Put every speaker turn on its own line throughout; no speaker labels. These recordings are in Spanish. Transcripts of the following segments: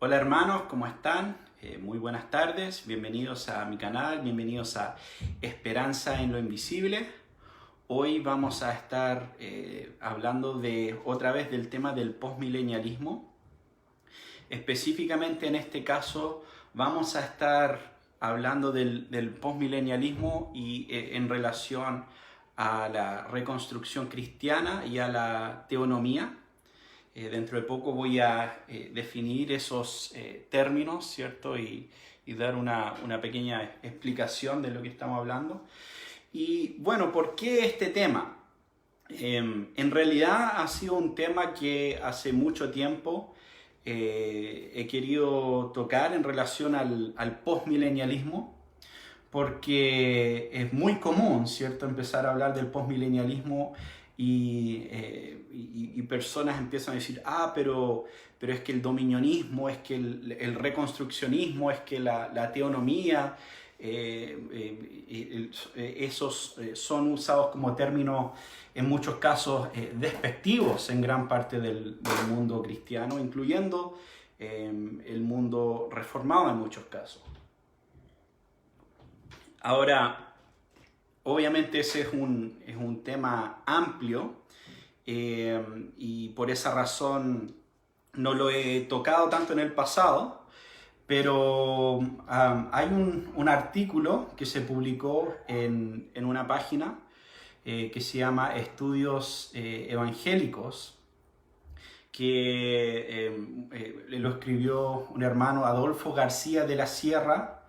Hola hermanos, ¿cómo están? Muy buenas tardes, bienvenidos a mi canal, bienvenidos a Esperanza en lo Invisible. Hoy vamos a estar hablando otra vez del tema del postmilenialismo. Específicamente en este caso vamos a estar hablando del postmilenialismo y en relación a la reconstrucción cristiana y a la teonomía. Dentro de poco voy a definir esos términos, ¿cierto? Y dar una pequeña explicación de lo que estamos hablando. Y bueno, ¿por qué este tema? En realidad ha sido un tema que hace mucho tiempo he querido tocar en relación al postmilenialismo, porque es muy común, ¿cierto?, empezar a hablar del postmilenialismo y personas empiezan a decir, pero es que el dominionismo, es que el reconstruccionismo, es que la teonomía, esos son usados como términos en muchos casos despectivos en gran parte del mundo cristiano, incluyendo el mundo reformado en muchos casos. Ahora, obviamente ese es un tema amplio y por esa razón no lo he tocado tanto en el pasado, pero hay un artículo que se publicó en una página que se llama Estudios Evangélicos, que lo escribió un hermano, Adolfo García de la Sierra,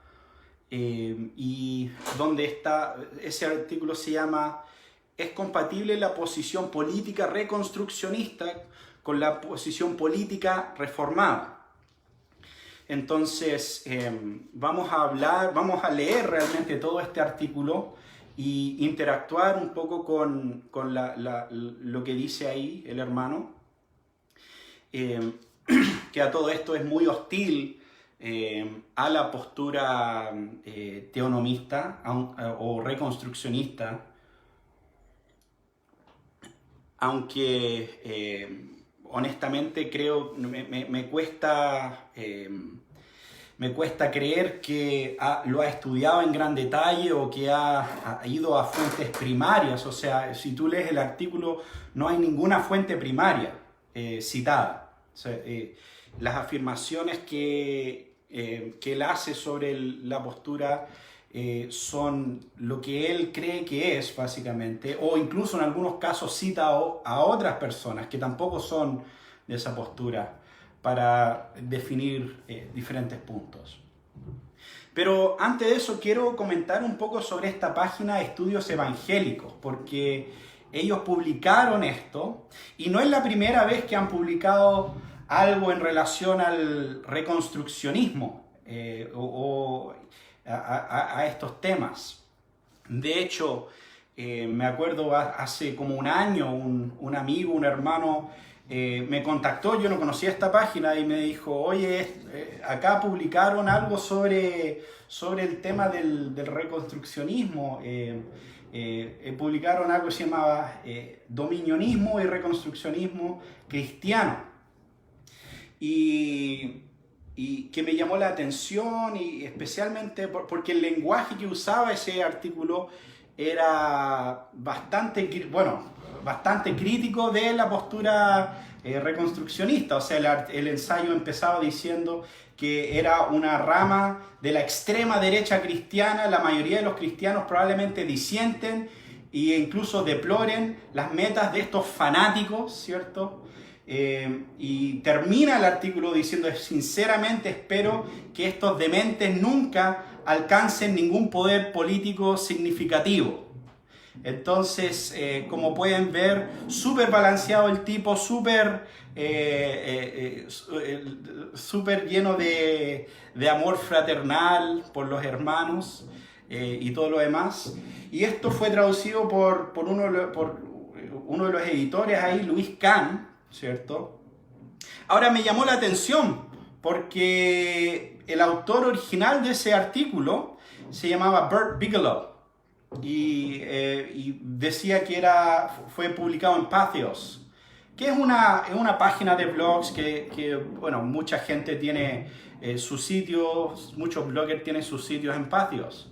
y donde está, ese artículo se llama ¿Es compatible la posición política reconstruccionista con la posición política reformada? Entonces vamos a leer realmente todo este artículo y interactuar un poco con lo que dice ahí el hermano, que a todo esto es muy hostil a la postura teonomista o reconstruccionista, aunque honestamente creo, me cuesta creer que lo ha estudiado en gran detalle o que ha ido a fuentes primarias. O sea, si tú lees el artículo, no hay ninguna fuente primaria citada. O sea, las afirmaciones que él hace sobre la postura son lo que él cree que es, básicamente, o incluso en algunos casos cita a otras personas que tampoco son de esa postura para definir diferentes puntos. Pero antes de eso quiero comentar un poco sobre esta página de Estudios Evangélicos, porque ellos publicaron esto y no es la primera vez que han publicado algo en relación al reconstruccionismo o a estos temas. De hecho, me acuerdo hace como un año un amigo, un hermano, me contactó, yo no conocía esta página y me dijo, oye, acá publicaron algo sobre el tema del reconstruccionismo. Publicaron algo que se llamaba Dominionismo y Reconstruccionismo Cristiano. Y que me llamó la atención, y especialmente porque el lenguaje que usaba ese artículo era bastante crítico de la postura reconstruccionista. O sea, el ensayo empezaba diciendo que era una rama de la extrema derecha cristiana. La mayoría de los cristianos probablemente disienten e incluso deploren las metas de estos fanáticos, ¿cierto? Y termina el artículo diciendo, sinceramente espero que estos dementes nunca alcancen ningún poder político significativo. Entonces, como pueden ver, súper balanceado el tipo, súper lleno de amor fraternal por los hermanos y todo lo demás. Y esto fue traducido por uno de los editores ahí, Luis Kahn, ¿cierto? Ahora me llamó la atención porque el autor original de ese artículo se llamaba Bert Bigelow y decía que fue publicado en Patheos, que es una página de blogs que bueno, mucha gente tiene sus sitios, muchos bloggers tienen sus sitios en Patheos.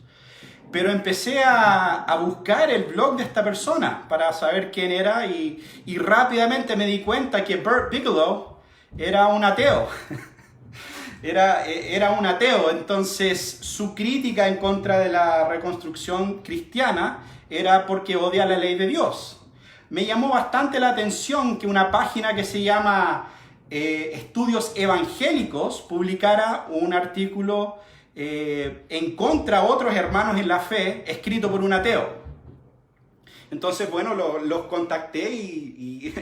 Pero empecé a buscar el blog de esta persona para saber quién era y rápidamente me di cuenta que Burt Bigelow era un ateo. Era un ateo, entonces su crítica en contra de la reconstrucción cristiana era porque odia la ley de Dios. Me llamó bastante la atención que una página que se llama Estudios Evangélicos publicara un artículo en contra de otros hermanos en la fe escrito por un ateo. Entonces, bueno, los contacté y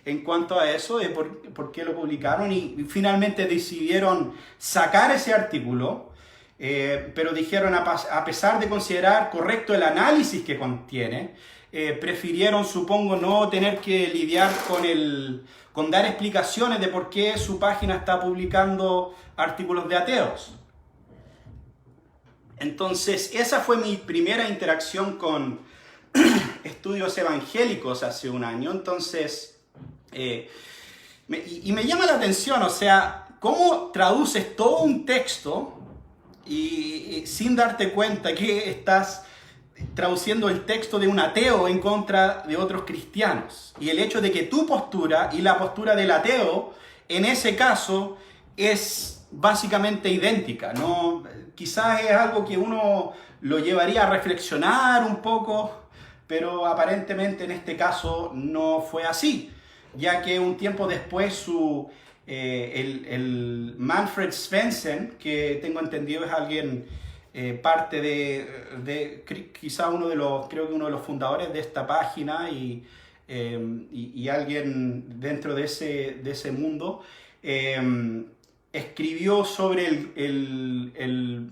en cuanto a eso, de por qué lo publicaron, y finalmente decidieron sacar ese artículo, pero dijeron, a pesar de considerar correcto el análisis que contiene, prefirieron, supongo, no tener que lidiar con dar explicaciones de por qué su página está publicando artículos de ateos. Entonces, esa fue mi primera interacción con Estudios Evangélicos hace un año. Entonces, me llama la atención, o sea, cómo traduces todo un texto y sin darte cuenta que estás traduciendo el texto de un ateo en contra de otros cristianos. Y el hecho de que tu postura y la postura del ateo, en ese caso, es básicamente idéntica, ¿no? Quizás es algo que uno lo llevaría a reflexionar un poco, pero aparentemente en este caso no fue así, ya que un tiempo después el Manfred Svensson, que tengo entendido es alguien, parte de quizá creo que uno de los fundadores de esta página y alguien dentro de ese mundo, escribió sobre el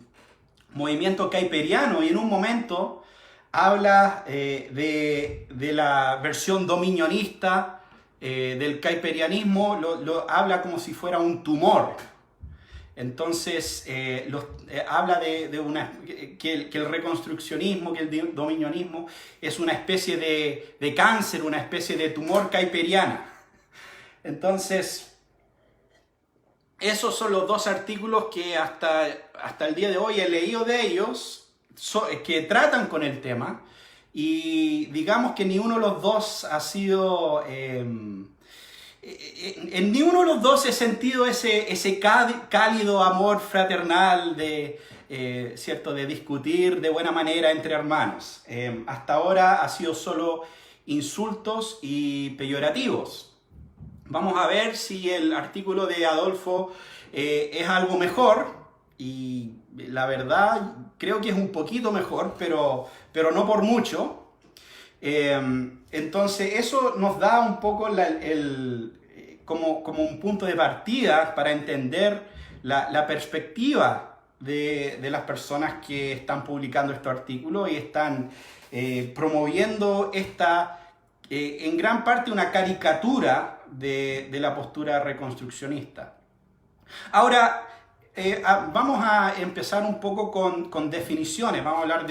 movimiento kaiperiano y en un momento habla de la versión dominionista del kaiperianismo, habla como si fuera un tumor. Entonces, habla que el reconstruccionismo, que el dominionismo es una especie de cáncer, una especie de tumor kaiperiana. Entonces, esos son los dos artículos que hasta el día de hoy he leído de ellos, que tratan con el tema, y digamos que ni uno de los dos ha sido... en ni uno de los dos he sentido ese cálido amor fraternal ¿cierto? De discutir de buena manera entre hermanos. Hasta ahora ha sido solo insultos y peyorativos. Vamos a ver si el artículo de Adolfo es algo mejor, y la verdad creo que es un poquito mejor, pero no por mucho. Entonces eso nos da un poco como un punto de partida para entender la perspectiva de las personas que están publicando estos artículos y están promoviendo en gran parte una caricatura de la postura reconstruccionista. Ahora, vamos a empezar un poco con definiciones. Vamos a hablar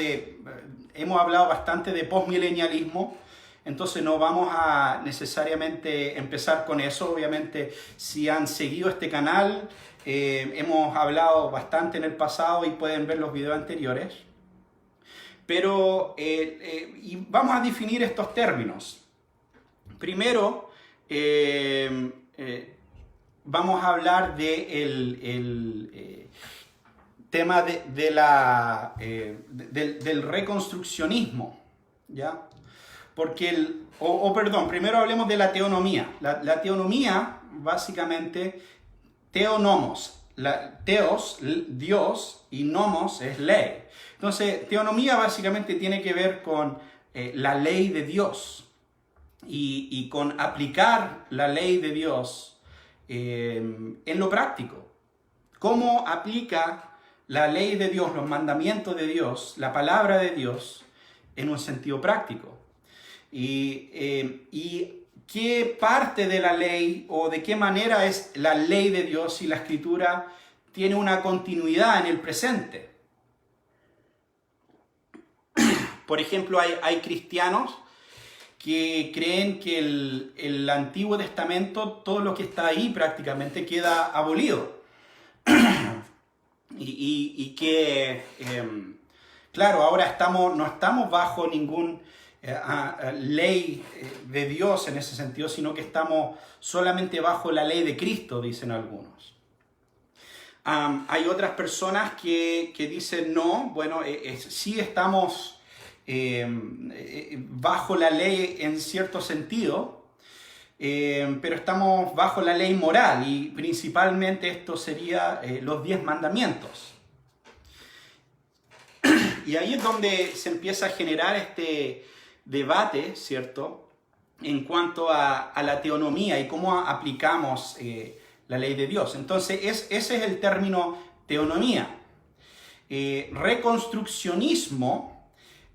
hemos hablado bastante de postmilenialismo, entonces no vamos a necesariamente empezar con eso. Obviamente, si han seguido este canal, hemos hablado bastante en el pasado y pueden ver los videos anteriores. Pero y vamos a definir estos términos. Primero, vamos a hablar del tema del reconstruccionismo, ¿ya? Porque perdón, primero hablemos de la teonomía. La teonomía, básicamente, teonomos. Teos, Dios, y nomos es ley. Entonces, teonomía básicamente tiene que ver con la ley de Dios y con aplicar la ley de Dios en lo práctico. ¿Cómo aplica la ley de Dios, los mandamientos de Dios, la palabra de Dios en un sentido práctico? Y qué parte de la ley o de qué manera es la ley de Dios si la Escritura tiene una continuidad en el presente. Por ejemplo, hay cristianos que creen que el Antiguo Testamento, todo lo que está ahí prácticamente queda abolido. y que, claro, ahora no estamos bajo ningún ley de Dios en ese sentido, sino que estamos solamente bajo la ley de Cristo, dicen algunos. Hay otras personas que dicen no, bueno, sí estamos bajo la ley en cierto sentido, pero estamos bajo la ley moral y principalmente esto sería los 10 mandamientos. Y ahí es donde se empieza a generar este debate, ¿cierto?, en cuanto a la teonomía y cómo aplicamos la ley de Dios. Entonces, ese es el término teonomía. Reconstruccionismo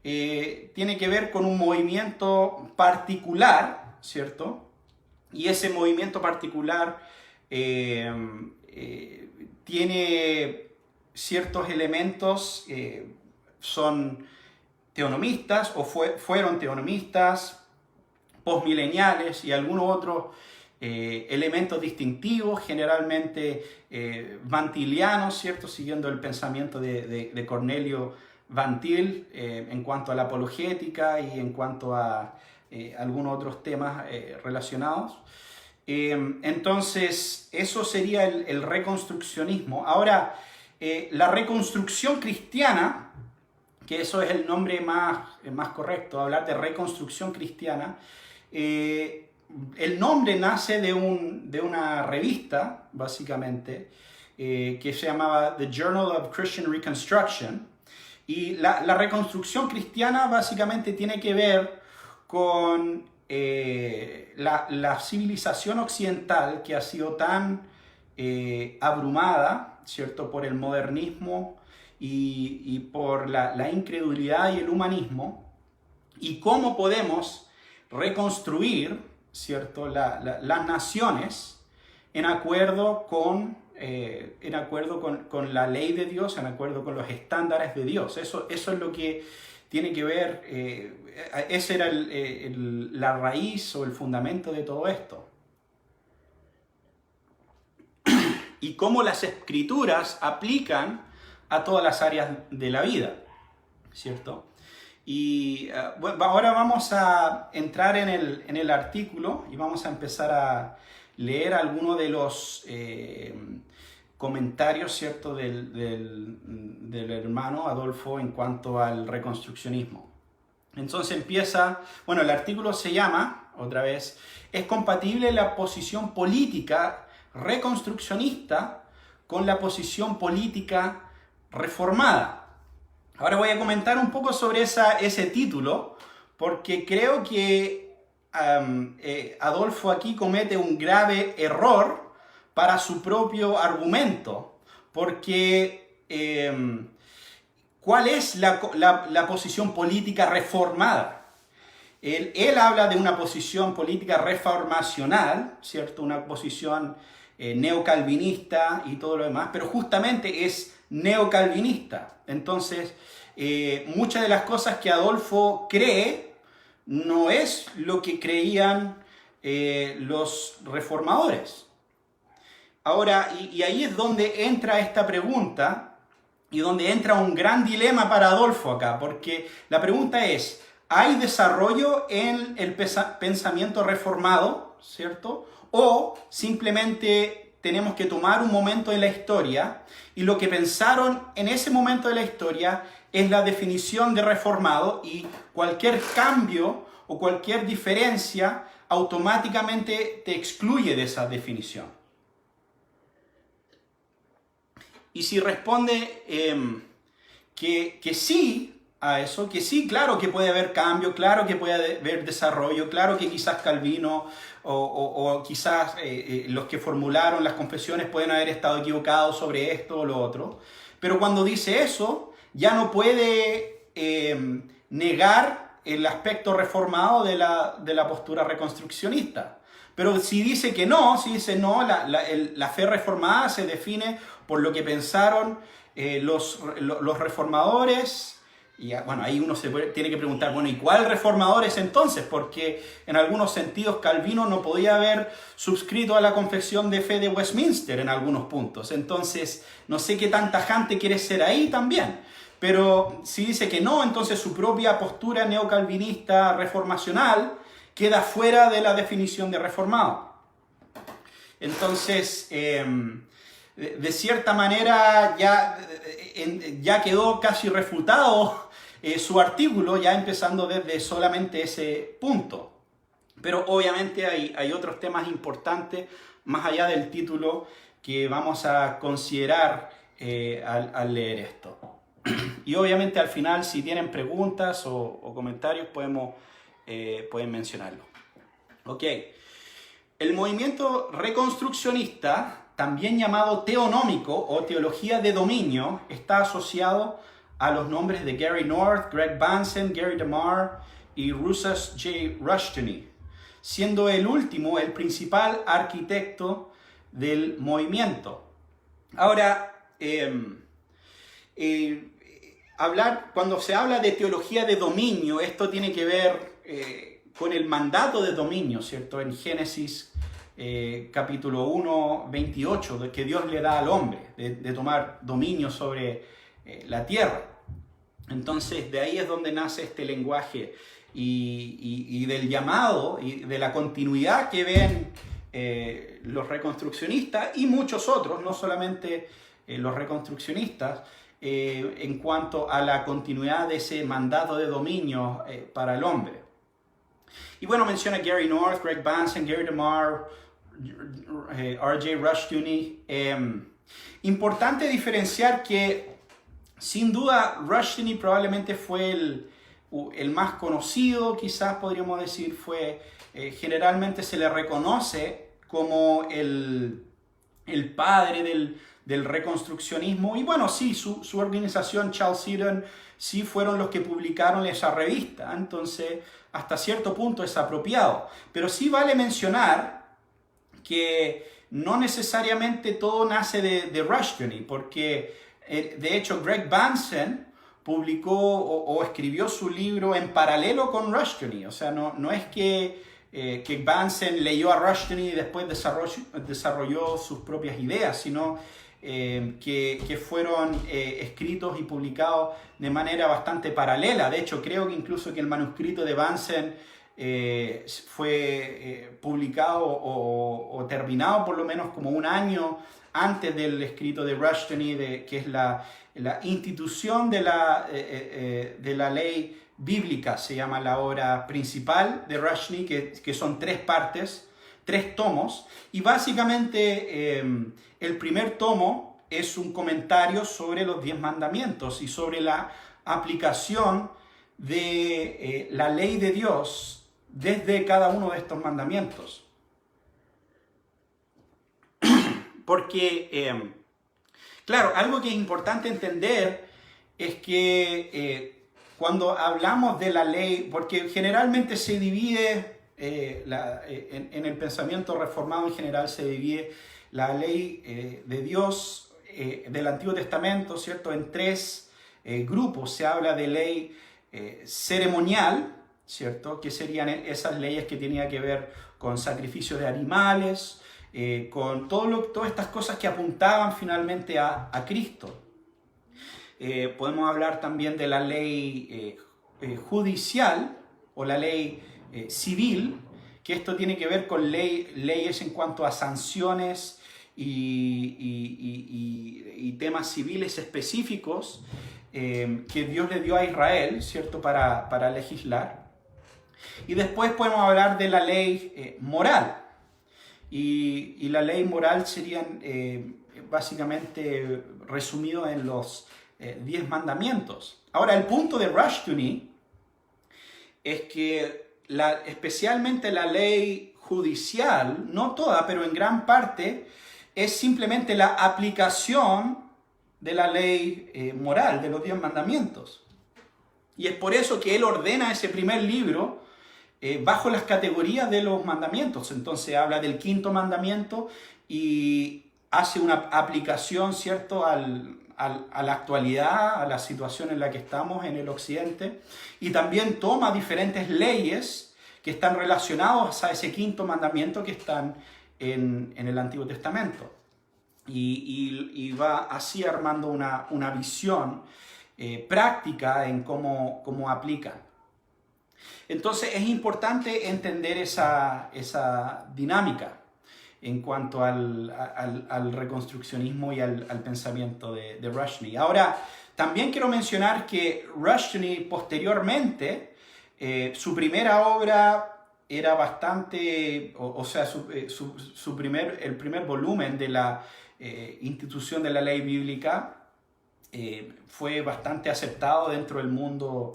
tiene que ver con un movimiento particular, ¿cierto? Y ese movimiento particular tiene ciertos elementos, son teonomistas o fueron teonomistas, postmileniales y algunos otros elementos distintivos, generalmente vantilianos, ¿cierto? Siguiendo el pensamiento de Cornelio Van Til en cuanto a la apologética y en cuanto a algunos otros temas relacionados. Entonces, eso sería el reconstruccionismo. Ahora, la reconstrucción cristiana, que eso es el nombre más correcto, hablar de reconstrucción cristiana, el nombre nace de una revista, básicamente, que se llamaba The Journal of Christian Reconstruction, y la reconstrucción cristiana básicamente tiene que ver con la civilización occidental que ha sido tan abrumada, ¿cierto?, por el modernismo y por la incredulidad y el humanismo, y cómo podemos reconstruir, ¿cierto?, las naciones en acuerdo con la ley de Dios, en acuerdo con los estándares de Dios. Eso es lo que tiene que ver, esa era la raíz o el fundamento de todo esto. Y cómo las escrituras aplican a todas las áreas de la vida, ¿cierto? Y bueno, ahora vamos a entrar en el artículo y vamos a empezar a leer algunos de los comentarios, ¿cierto?, del hermano Adolfo en cuanto al reconstruccionismo. Entonces empieza, bueno, el artículo se llama, otra vez, ¿es compatible la posición política reconstruccionista con la posición política reformada? Ahora voy a comentar un poco sobre ese título, porque creo que Adolfo aquí comete un grave error para su propio argumento, porque ¿cuál es la posición política reformada? Él habla de una posición política reformacional, ¿cierto?, una posición neocalvinista y todo lo demás, pero justamente es neocalvinista. Entonces, muchas de las cosas que Adolfo cree no es lo que creían los reformadores. Ahora, y ahí es donde entra esta pregunta y donde entra un gran dilema para Adolfo acá, porque la pregunta es, ¿hay desarrollo en el pensamiento reformado, ¿cierto? O simplemente tenemos que tomar un momento en la historia y lo que pensaron en ese momento de la historia es la definición de reformado y cualquier cambio o cualquier diferencia automáticamente te excluye de esa definición. Y si responde que sí a eso, que sí, claro que puede haber cambio, claro que puede haber desarrollo, claro que quizás Calvino o quizás los que formularon las confesiones pueden haber estado equivocados sobre esto o lo otro, pero cuando dice eso, ya no puede negar el aspecto reformado de la postura reconstruccionista. Pero si dice que no, si dice no, la fe reformada se define por lo que pensaron los reformadores Y bueno, ahí uno tiene que preguntar, bueno, ¿y cuál reformador es entonces? Porque en algunos sentidos Calvino no podía haber suscrito a la Confesión de Fe de Westminster en algunos puntos. Entonces, no sé qué tan tajante quiere ser ahí también. Pero si dice que no, entonces su propia postura neocalvinista reformacional queda fuera de la definición de reformado. Entonces, de cierta manera ya quedó casi refutado su artículo, ya empezando desde solamente ese punto. Pero obviamente hay otros temas importantes más allá del título que vamos a considerar al leer esto. Y obviamente al final, si tienen preguntas o comentarios, pueden mencionarlo. Ok. El movimiento reconstruccionista, también llamado teonómico o teología de dominio, está asociado a los nombres de Gary North, Greg Bansen, Gary DeMar y Rousas J. Rushdoony, siendo el último el principal arquitecto del movimiento. Ahora, cuando se habla de teología de dominio, esto tiene que ver con el mandato de dominio, ¿cierto? En Génesis capítulo 1, 28, de que Dios le da al hombre, de tomar dominio sobre la tierra. Entonces, de ahí es donde nace este lenguaje y del llamado y de la continuidad que ven los reconstruccionistas y muchos otros, no solamente los reconstruccionistas, en cuanto a la continuidad de ese mandato de dominio para el hombre. Y bueno, menciona Gary North, Greg Bansen, Gary DeMar, R.J. Rushdoony. Importante diferenciar que, sin duda, Rushdoony probablemente fue el más conocido, quizás podríamos decir, generalmente se le reconoce como el padre del reconstruccionismo. Y bueno, sí, su organización, Chalcedon, sí fueron los que publicaron esa revista. Entonces, hasta cierto punto es apropiado. Pero sí vale mencionar que no necesariamente todo nace de Rushdoony, porque de hecho Greg Bansen publicó o escribió su libro en paralelo con Rushdoony. O sea, no es que Bansen leyó a Rushdoony y después desarrolló sus propias ideas, sino que fueron escritos y publicados de manera bastante paralela. De hecho, creo que incluso que el manuscrito de Bansen fue publicado o terminado por lo menos como un año antes del escrito de Rushdoony, que es la institución de la ley bíblica, se llama la obra principal de Rushdoony, que son 3 partes, 3 tomos, y básicamente el primer tomo es un comentario sobre los 10 mandamientos y sobre la aplicación de la ley de Dios desde cada uno de estos mandamientos. Porque, claro, algo que es importante entender es que cuando hablamos de la ley, porque generalmente se divide, en el pensamiento reformado en general se divide la ley de Dios del Antiguo Testamento, ¿cierto?, en 3 grupos. Se habla de ley ceremonial, ¿cierto?, que serían esas leyes que tenían que ver con sacrificios de animales, con todas estas cosas que apuntaban finalmente a Cristo. Podemos hablar también de la ley judicial o la ley civil, que esto tiene que ver con leyes en cuanto a sanciones y temas civiles específicos que Dios le dio a Israel, ¿cierto?, para legislar. Y después podemos hablar de la ley moral. Y la ley moral serían básicamente resumido en los 10 mandamientos. Ahora, el punto de Rushdoony es que especialmente la ley judicial, no toda, pero en gran parte, es simplemente la aplicación de la ley moral, de los 10 mandamientos. Y es por eso que él ordena ese primer libro bajo las categorías de los mandamientos. Entonces habla del 5.º mandamiento y hace una aplicación, ¿cierto?, a la actualidad, a la situación en la que estamos en el occidente, y también toma diferentes leyes que están relacionadas a ese quinto mandamiento que están en el Antiguo Testamento. Y va así armando una visión práctica en cómo aplican. Entonces es importante entender esa dinámica en cuanto al reconstruccionismo y al pensamiento de Rushdoony. Ahora, también quiero mencionar que Rushdoony posteriormente, su primera obra era bastante, el primer volumen de la institución de la ley bíblica fue bastante aceptado dentro del mundo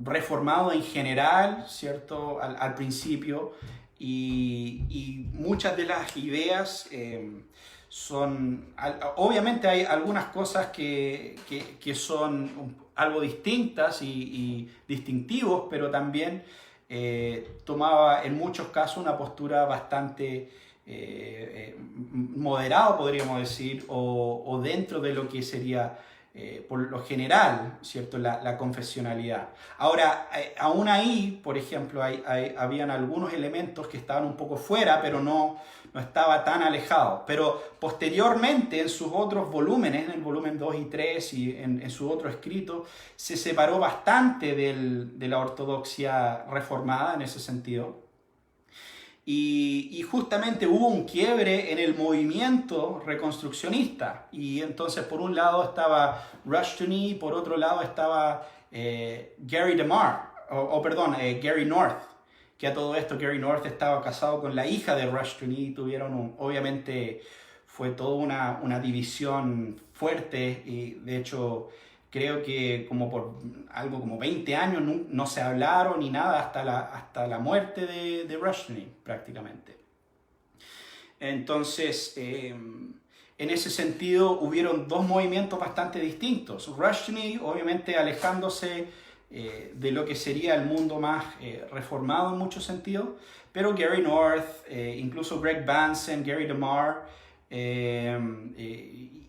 reformado en general, ¿cierto? Al principio, y muchas de las ideas son, obviamente hay algunas cosas que son algo distintas y distintivos, pero también tomaba en muchos casos una postura bastante moderada, podríamos decir, o dentro de lo que sería por lo general, ¿cierto?, la confesionalidad. Ahora, aún ahí, por ejemplo, habían algunos elementos que estaban un poco fuera, pero no estaba tan alejado. Pero posteriormente, en sus otros volúmenes, en el volumen 2 y 3 y en su otro escrito, se separó bastante de la ortodoxia reformada en ese sentido. Y justamente hubo un quiebre en el movimiento reconstruccionista. Y entonces por un lado estaba Rushdoony y por otro lado estaba Gary DeMar, Gary North. Que a todo esto Gary North estaba casado con la hija de Rushdoony y tuvieron obviamente fue toda una división fuerte y de hecho creo que como por algo como 20 años no se hablaron ni nada hasta la muerte de Rushdoony prácticamente. Entonces, en ese sentido hubieron dos movimientos bastante distintos. Rushdoony obviamente alejándose de lo que sería el mundo más reformado en muchos sentidos, pero Gary North, incluso Greg Bansen, Gary DeMar,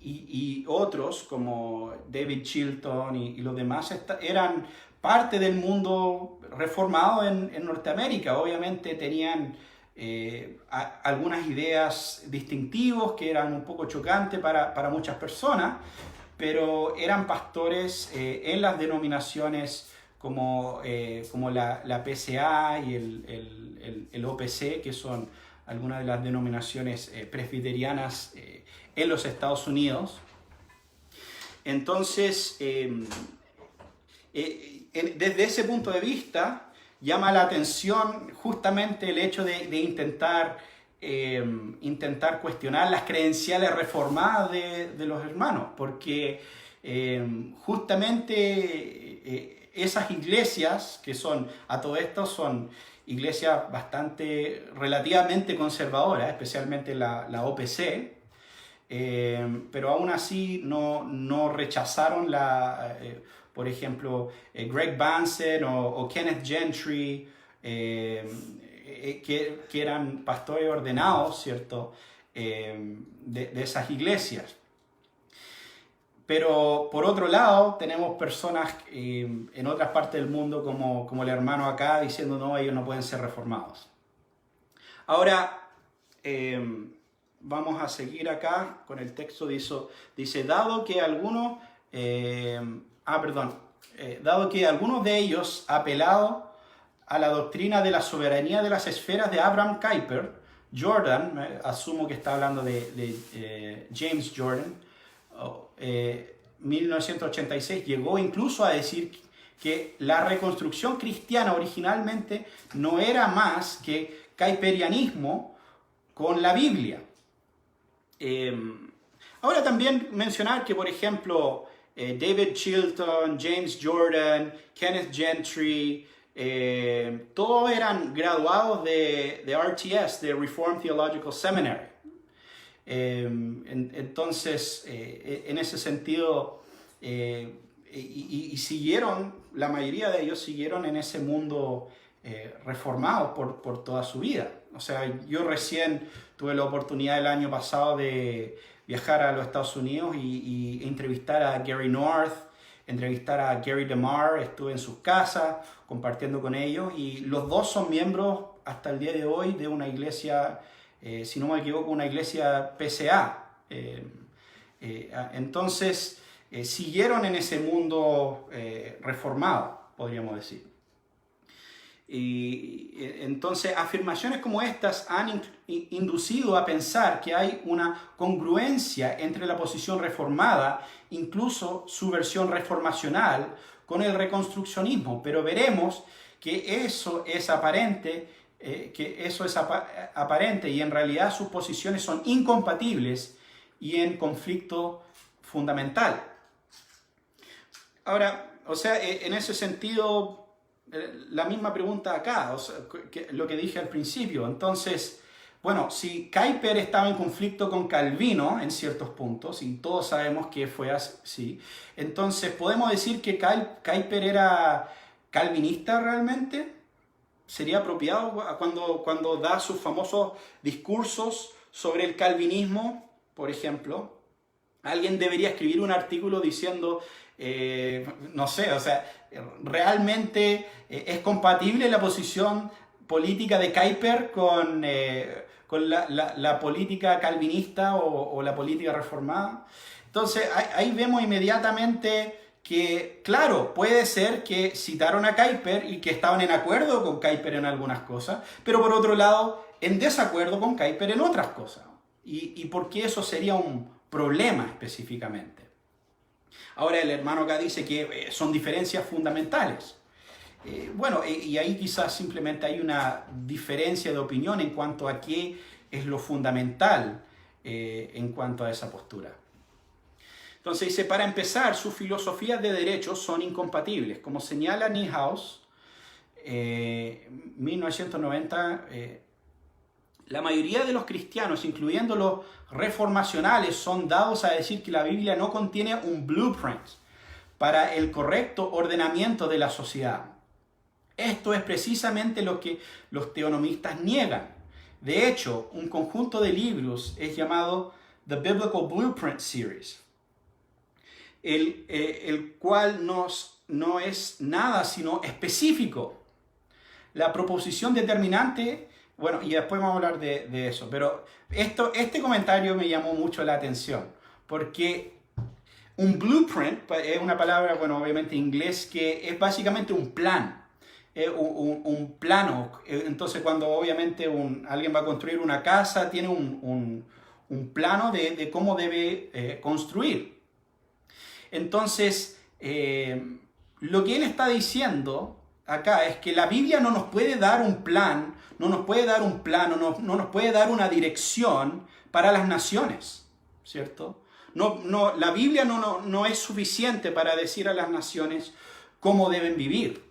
y otros como David Chilton y los demás eran parte del mundo reformado en Norteamérica. Obviamente tenían algunas ideas distintivas que eran un poco chocantes para muchas personas, pero eran pastores en las denominaciones como la PCA y el OPC, que son algunas de las denominaciones presbiterianas en los Estados Unidos. Entonces, desde ese punto de vista, llama la atención justamente el hecho de intentar cuestionar las credenciales reformadas de los hermanos, porque justamente esas iglesias, que son, a todo esto, son iglesias relativamente conservadoras, especialmente la OPC, pero aún así no rechazaron por ejemplo, Greg Bansen o Kenneth Gentry, que eran pastores ordenados, ¿cierto?, de esas iglesias. Pero por otro lado, tenemos personas en otras partes del mundo, como el hermano acá, diciendo no, ellos no pueden ser reformados. Ahora, vamos a seguir acá con el texto. Dice dado que algunos de ellos apelado a la doctrina de la soberanía de las esferas de Abraham Kuyper, Jordan, asumo que está hablando de James Jordan, 1986, llegó incluso a decir que la reconstrucción cristiana originalmente no era más que kuiperianismo con la Biblia. Ahora también mencionar que, por ejemplo, David Chilton, James Jordan, Kenneth Gentry, todos eran graduados de RTS, de Reformed Theological Seminary. Entonces, en ese sentido, y siguieron, la mayoría de ellos siguieron en ese mundo reformado por toda su vida. O sea, yo recién tuve la oportunidad el año pasado de viajar a los Estados Unidos y entrevistar a Gary North, entrevistar a Gary DeMar, estuve en sus casas compartiendo con ellos y los dos son miembros hasta el día de hoy de una iglesia, si no me equivoco, una iglesia PCA. Entonces, siguieron en ese mundo reformado, podríamos decir. Y entonces afirmaciones como estas han inducido a pensar que hay una congruencia entre la posición reformada, incluso su versión reformacional, con el reconstruccionismo, pero veremos que eso es aparente, y en realidad sus posiciones son incompatibles y en conflicto fundamental. Ahora, o sea, en ese sentido, la misma pregunta acá, o sea, lo que dije al principio. Entonces, bueno, si Kuyper estaba en conflicto con Calvino en ciertos puntos, y todos sabemos que fue así, entonces, ¿podemos decir que Kuyper era calvinista realmente? ¿Sería apropiado cuando da sus famosos discursos sobre el calvinismo, por ejemplo? Alguien debería escribir un artículo diciendo, no sé, o sea, ¿realmente es compatible la posición política de Kuyper con la política calvinista o la política reformada? Entonces, ahí vemos inmediatamente que, claro, puede ser que citaron a Kuyper y que estaban en acuerdo con Kuyper en algunas cosas, pero por otro lado, en desacuerdo con Kuyper en otras cosas. ¿Y por qué eso sería un problema específicamente? Ahora el hermano acá dice que son diferencias fundamentales. Bueno, y ahí quizás simplemente hay una diferencia de opinión en cuanto a qué es lo fundamental en cuanto a esa postura. Entonces dice, para empezar, sus filosofías de derecho son incompatibles. Como señala Niehaus, 1990, la mayoría de los cristianos, incluyendo los reformacionales, son dados a decir que la Biblia no contiene un blueprint para el correcto ordenamiento de la sociedad. Esto es precisamente lo que los teonomistas niegan. De hecho, un conjunto de libros es llamado The Biblical Blueprint Series, el cual no es nada sino específico. La proposición determinante, bueno, y después vamos a hablar de eso, pero este comentario me llamó mucho la atención, porque un blueprint es una palabra, bueno, obviamente en inglés, que es básicamente un plan, un plano. Entonces, cuando obviamente alguien va a construir una casa, tiene un plano de cómo debe construir. Entonces, lo que él está diciendo acá es que la Biblia no nos puede dar un plan, no nos puede dar un plano, no nos puede dar una dirección para las naciones, ¿cierto? La Biblia no es suficiente para decir a las naciones cómo deben vivir.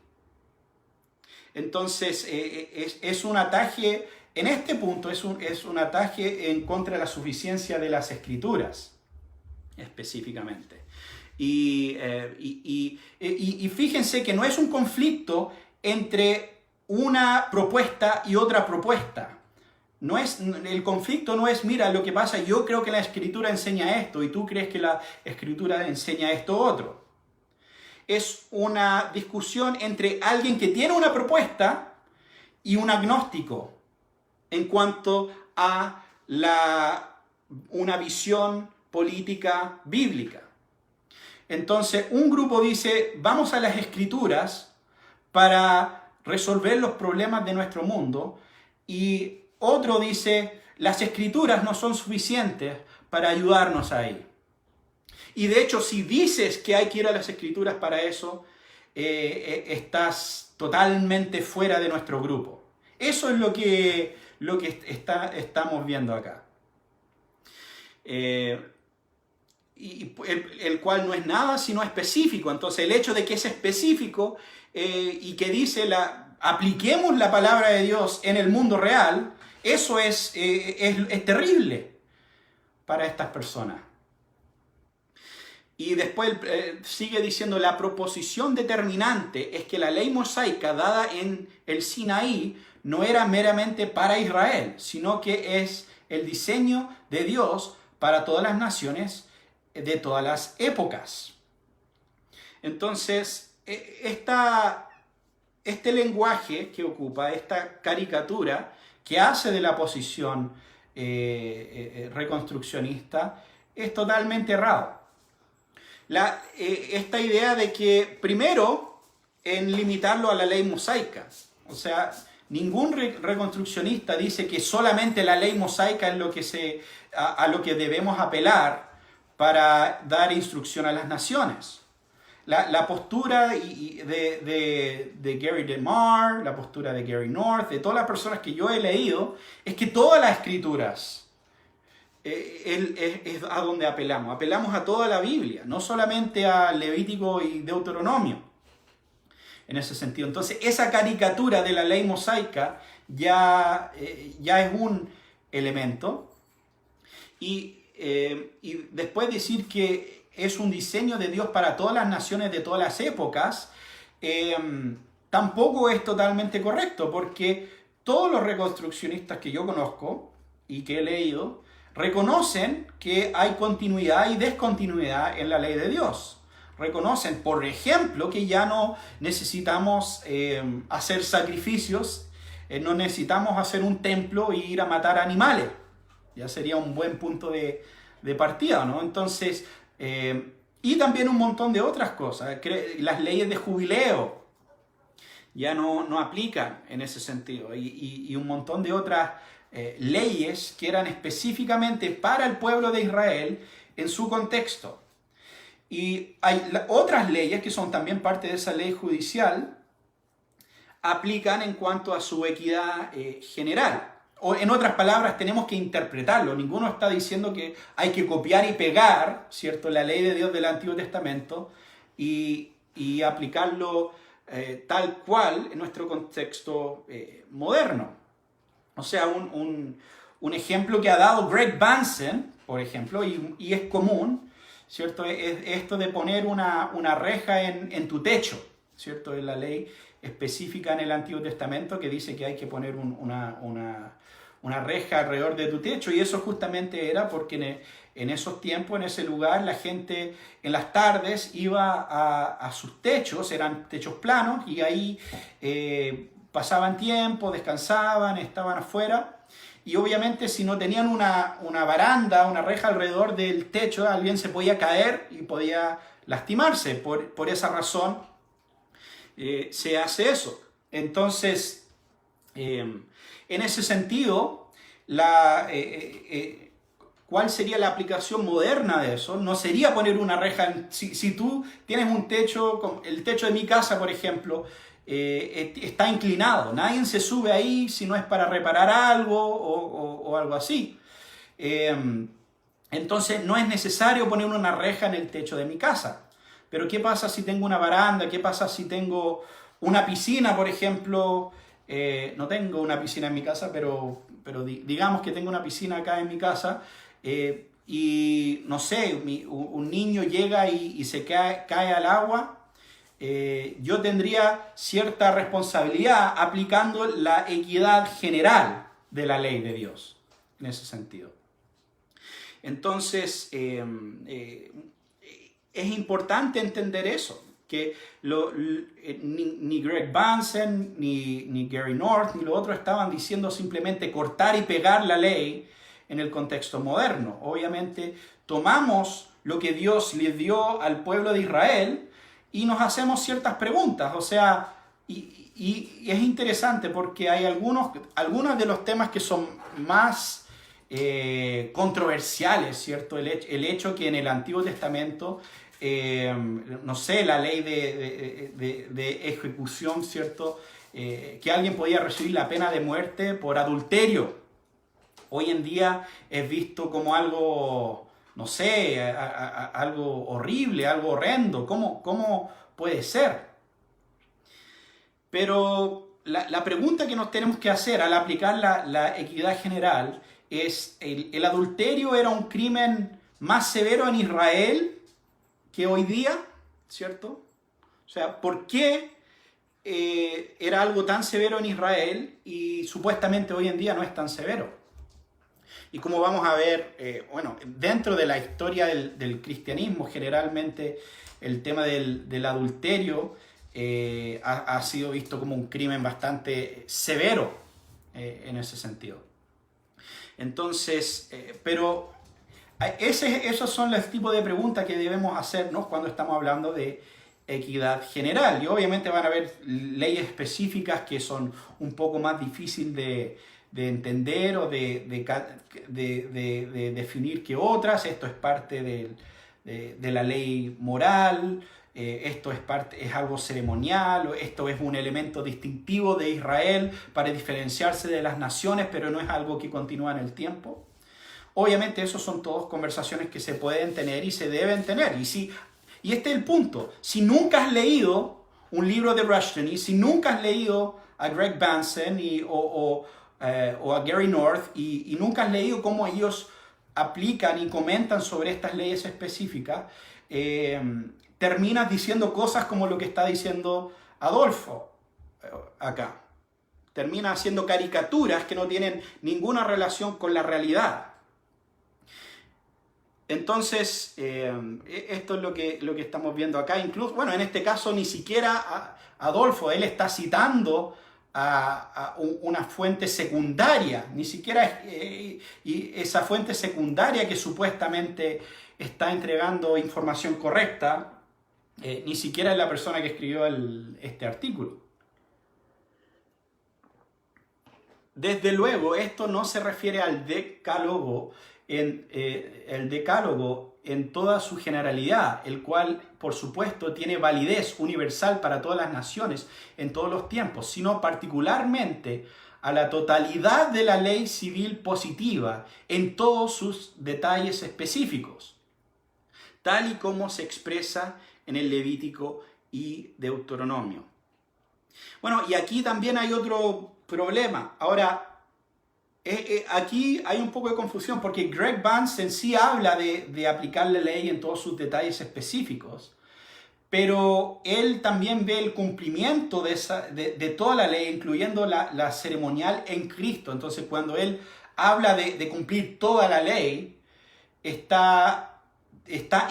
Entonces, es un ataque, en este punto es un ataque en contra de la suficiencia de las Escrituras, específicamente. Y fíjense que no es un conflicto entre una propuesta y otra propuesta. El conflicto no es, mira, lo que pasa, yo creo que la Escritura enseña esto y tú crees que la Escritura enseña esto otro. Es una discusión entre alguien que tiene una propuesta y un agnóstico en cuanto a una visión política bíblica. Entonces, un grupo dice, vamos a las Escrituras para resolver los problemas de nuestro mundo, y otro dice, las Escrituras no son suficientes para ayudarnos ahí. Y de hecho, si dices que hay que ir a las Escrituras para eso, estás totalmente fuera de nuestro grupo. Eso es lo que estamos viendo acá. Y el cual no es nada sino específico. Entonces el hecho de que es específico y que dice apliquemos la palabra de Dios en el mundo real, eso es terrible para estas personas. Y después sigue diciendo, la proposición determinante es que la ley mosaica dada en el Sinaí no era meramente para Israel, sino que es el diseño de Dios para todas las naciones de todas las épocas. Entonces, este lenguaje que ocupa, esta caricatura que hace de la posición reconstruccionista, es totalmente errado. Esta idea de que, primero, en limitarlo a la ley mosaica, o sea, ningún reconstruccionista dice que solamente la ley mosaica es a lo que debemos apelar para dar instrucción a las naciones. La postura de Gary DeMar, la postura de Gary North, de todas las personas que yo he leído, es que todas las escrituras es a donde apelamos. Apelamos a toda la Biblia, no solamente a Levítico y Deuteronomio. En ese sentido. Entonces, esa caricatura de la ley mosaica ya es un elemento. Y después decir que es un diseño de Dios para todas las naciones de todas las épocas, tampoco es totalmente correcto, porque todos los reconstruccionistas que yo conozco y que he leído, reconocen que hay continuidad y descontinuidad en la ley de Dios. Reconocen, por ejemplo, que ya no necesitamos hacer sacrificios, no necesitamos hacer un templo e ir a matar animales. Ya sería un buen punto de partida, ¿no? Entonces, y también un montón de otras cosas. Las leyes de jubileo ya no aplican en ese sentido. Y un montón de otras leyes que eran específicamente para el pueblo de Israel en su contexto. Y hay otras leyes que son también parte de esa ley judicial, aplican en cuanto a su equidad general. O en otras palabras, tenemos que interpretarlo. Ninguno está diciendo que hay que copiar y pegar, ¿cierto?, la ley de Dios del Antiguo Testamento y aplicarlo tal cual en nuestro contexto moderno. O sea, un ejemplo que ha dado Greg Bansen, por ejemplo, y es común, ¿cierto?, es esto de poner una reja en tu techo, ¿cierto? Es la ley específica en el Antiguo Testamento que dice que hay que poner una reja alrededor de tu techo, y eso justamente era porque en esos tiempos, en ese lugar, la gente en las tardes iba a sus techos, eran techos planos, y ahí pasaban tiempo, descansaban, estaban afuera. Y obviamente si no tenían una baranda, una reja alrededor del techo, alguien se podía caer y podía lastimarse. Por esa razón se hace eso. Entonces, en ese sentido, ¿cuál sería la aplicación moderna de eso? No sería poner una reja. Si tú tienes un techo, el techo de mi casa, por ejemplo, está inclinado. Nadie se sube ahí si no es para reparar algo o algo así. Entonces no es necesario poner una reja en el techo de mi casa. Pero ¿qué pasa si tengo una baranda? ¿Qué pasa si tengo una piscina, por ejemplo? No tengo una piscina en mi casa, pero digamos que tengo una piscina acá en mi casa. Y no sé, un niño llega y se cae al agua. Yo tendría cierta responsabilidad aplicando la equidad general de la ley de Dios, en ese sentido. Entonces, es importante entender eso, que ni Greg Bansen, ni Gary North, ni los otros estaban diciendo simplemente cortar y pegar la ley en el contexto moderno. Obviamente, tomamos lo que Dios le dio al pueblo de Israel y nos hacemos ciertas preguntas, o sea, y es interesante porque hay algunos de los temas que son más controversiales, ¿cierto? El hecho que en el Antiguo Testamento, no sé, la ley de ejecución, ¿cierto? Que alguien podía recibir la pena de muerte por adulterio. Hoy en día es visto como algo, no sé, algo horrible, algo horrendo. ¿Cómo puede ser? Pero la pregunta que nos tenemos que hacer al aplicar la equidad general es, ¿el adulterio era un crimen más severo en Israel que hoy día, ¿cierto? O sea, ¿por qué era algo tan severo en Israel y supuestamente hoy en día no es tan severo? Y como vamos a ver, bueno, dentro de la historia del cristianismo, generalmente el tema del adulterio ha sido visto como un crimen bastante severo en ese sentido. Entonces, pero esos son los tipos de preguntas que debemos hacernos cuando estamos hablando de equidad general. Y obviamente van a haber leyes específicas que son un poco más difíciles de entender o de definir que otras. Esto es parte de la ley moral, esto es algo ceremonial, esto es un elemento distintivo de Israel para diferenciarse de las naciones, pero no es algo que continúa en el tiempo. Obviamente, esos son todas conversaciones que se pueden tener y se deben tener. Y este es el punto. Si nunca has leído un libro de Rushton, y si nunca has leído a Greg Benson o a Gary North, y nunca has leído cómo ellos aplican y comentan sobre estas leyes específicas, terminas diciendo cosas como lo que está diciendo Adolfo acá. Termina haciendo caricaturas que no tienen ninguna relación con la realidad. Entonces, esto es lo que estamos viendo acá. Incluso, bueno, en este caso ni siquiera Adolfo, él está citando a una fuente secundaria, ni siquiera y esa fuente secundaria que supuestamente está entregando información correcta, ni siquiera es la persona que escribió este artículo. Desde luego, esto no se refiere al decálogo, el decálogo en toda su generalidad, el cual, por supuesto, tiene validez universal para todas las naciones en todos los tiempos, sino particularmente a la totalidad de la ley civil positiva en todos sus detalles específicos, tal y como se expresa en el Levítico y Deuteronomio. Bueno, y aquí también hay otro problema. Ahora, aquí hay un poco de confusión porque Greg Benson sí habla de aplicar la ley en todos sus detalles específicos, pero él también ve el cumplimiento de toda la ley, incluyendo la ceremonial en Cristo. Entonces, cuando él habla de cumplir toda la ley, está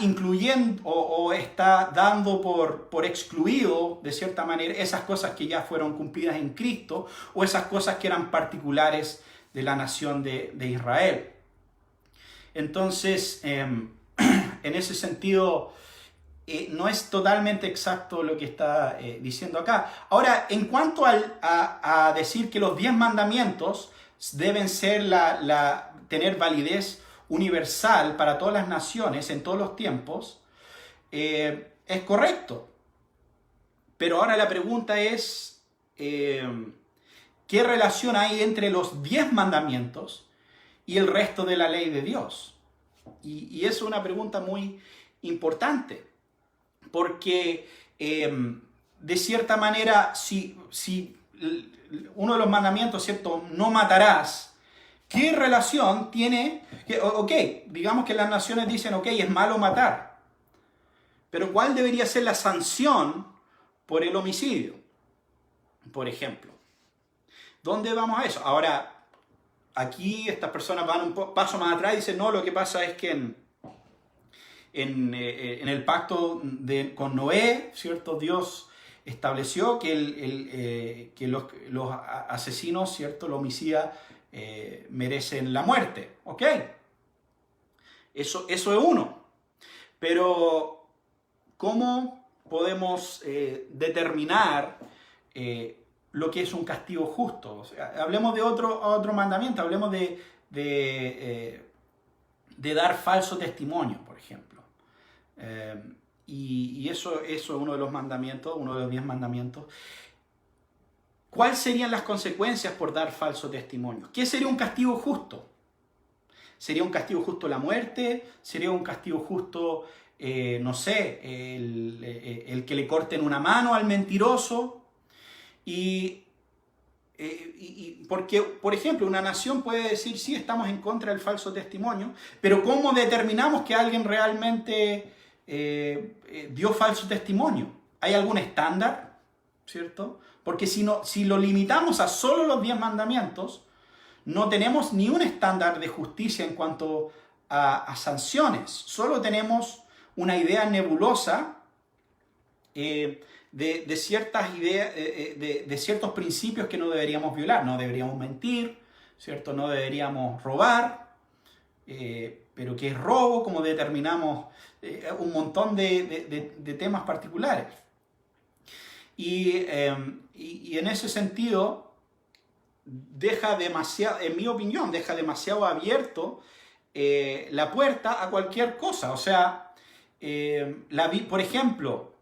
incluyendo o está dando por excluido, de cierta manera, esas cosas que ya fueron cumplidas en Cristo o esas cosas que eran particulares de la nación de Israel. Entonces, en ese sentido, no es totalmente exacto lo que está diciendo acá. Ahora, en cuanto a decir que los 10 mandamientos deben ser tener validez universal para todas las naciones en todos los tiempos, es correcto. Pero ahora la pregunta es, ¿qué relación hay entre los 10 mandamientos y el resto de la ley de Dios? Y es una pregunta muy importante, porque de cierta manera, si uno de los mandamientos, ¿cierto?, no matarás, ¿qué relación tiene? Ok, digamos que las naciones dicen, ok, es malo matar, pero ¿cuál debería ser la sanción por el homicidio, por ejemplo? ¿Dónde vamos a eso? Ahora, aquí estas personas van un paso más atrás y dicen, no, lo que pasa es que en el pacto con Noé, ¿cierto?, Dios estableció que los asesinos, ¿cierto?, los homicidas, merecen la muerte. ¿Ok? Eso es uno. Pero, ¿cómo podemos determinar lo que es un castigo justo? O sea, hablemos de otro mandamiento, hablemos de dar falso testimonio, por ejemplo. Y eso es uno de los mandamientos, uno de los 10 mandamientos. ¿Cuáles serían las consecuencias por dar falso testimonio? ¿Qué sería un castigo justo? ¿Sería un castigo justo la muerte? ¿Sería un castigo justo, no sé, el que le corten una mano al mentiroso? Porque, por ejemplo, una nación puede decir, sí, estamos en contra del falso testimonio, pero ¿cómo determinamos que alguien realmente dio falso testimonio. ¿Hay algún estándar? ¿Cierto? Porque si lo limitamos a solo los 10 mandamientos, no tenemos ni un estándar de justicia en cuanto a sanciones. Solo tenemos una idea nebulosa de ciertas ideas, de ciertos principios que no deberíamos violar. No deberíamos mentir, ¿cierto? No deberíamos robar, pero ¿qué es robo? Como determinamos un montón de temas particulares. Y en ese sentido, deja demasiado, en mi opinión, deja demasiado abierto la puerta a cualquier cosa. O sea, por ejemplo,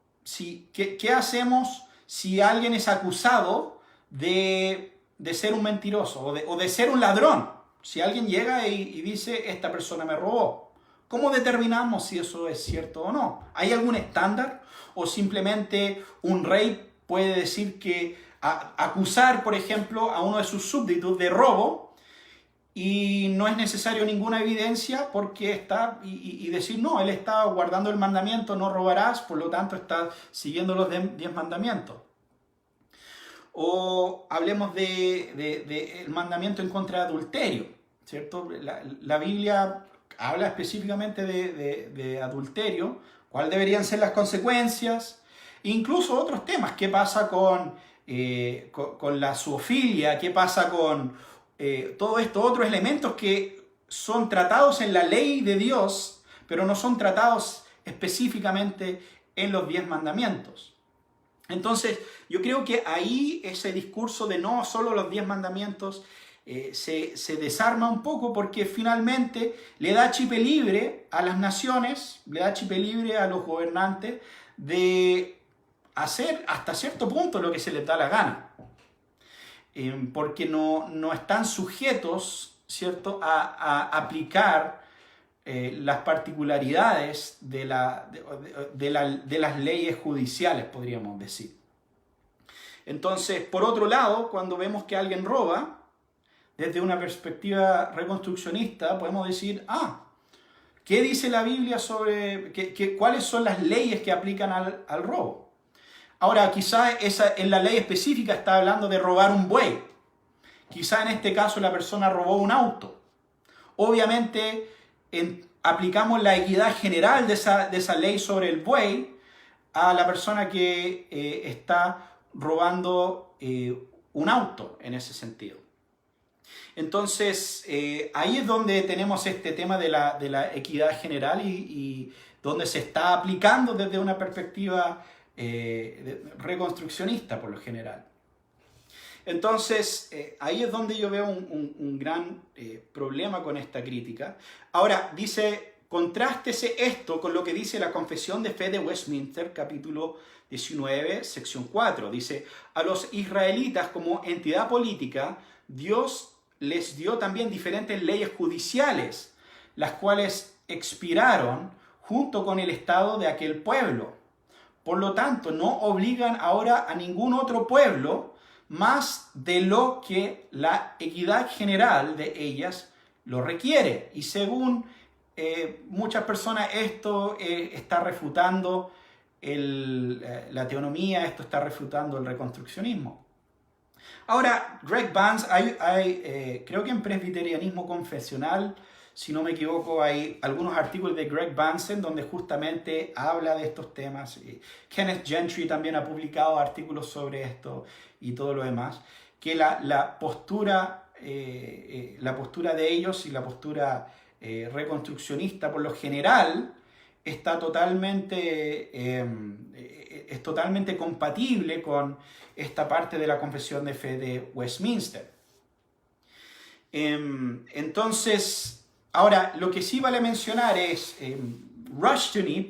¿qué hacemos si alguien es acusado de ser un mentiroso o de ser un ladrón? Si alguien llega y dice, esta persona me robó, ¿cómo determinamos si eso es cierto o no? ¿Hay algún estándar? ¿O simplemente un rey puede decir que acusar, por ejemplo, a uno de sus súbditos de robo y no es necesario ninguna evidencia porque y decir, no, él está guardando el mandamiento, no robarás, por lo tanto está siguiendo los 10 mandamientos? O hablemos del mandamiento en contra de adulterio, ¿cierto? La Biblia habla específicamente de adulterio, cuáles deberían ser las consecuencias, incluso otros temas. ¿Qué pasa con la zoofilia? ¿Qué pasa con todo esto? Otros elementos que son tratados en la ley de Dios, pero no son tratados específicamente en los 10 mandamientos. Entonces, yo creo que ahí ese discurso de no solo los 10 mandamientos se desarma un poco, porque finalmente le da chipe libre a las naciones, le da chipe libre a los gobernantes de hacer hasta cierto punto lo que se les da la gana, porque no están sujetos, ¿cierto?, a aplicar las particularidades de las leyes judiciales, podríamos decir. Entonces, por otro lado, cuando vemos que alguien roba, desde una perspectiva reconstruccionista, podemos decir, ¿qué dice la Biblia sobre cuáles son las leyes que aplican al robo? Ahora, quizá en la ley específica está hablando de robar un buey. Quizá en este caso la persona robó un auto. Obviamente, aplicamos la equidad general de esa ley sobre el buey a la persona que está robando un auto en ese sentido. Entonces, ahí es donde tenemos este tema de la equidad general y donde se está aplicando desde una perspectiva reconstruccionista por lo general. Entonces, ahí es donde yo veo un gran problema con esta crítica. Ahora, contrástese esto con lo que dice la Confesión de Fe de Westminster, capítulo 19, sección 4. Dice, a los israelitas como entidad política, Dios les dio también diferentes leyes judiciales, las cuales expiraron junto con el estado de aquel pueblo. Por lo tanto, no obligan ahora a ningún otro pueblo más de lo que la equidad general de ellas lo requiere. Y según muchas personas, esto está refutando la teonomía, esto está refutando el reconstruccionismo. Ahora, Greg Vance, creo que en Presbiterianismo Confesional, si no me equivoco, hay algunos artículos de Greg Vance en donde justamente habla de estos temas. Kenneth Gentry también ha publicado artículos sobre esto y todo lo demás. Que la postura de ellos y la postura reconstruccionista, por lo general, es totalmente compatible con esta parte de la Confesión de Fe de Westminster. Entonces, ahora, lo que sí vale mencionar es Rushdoony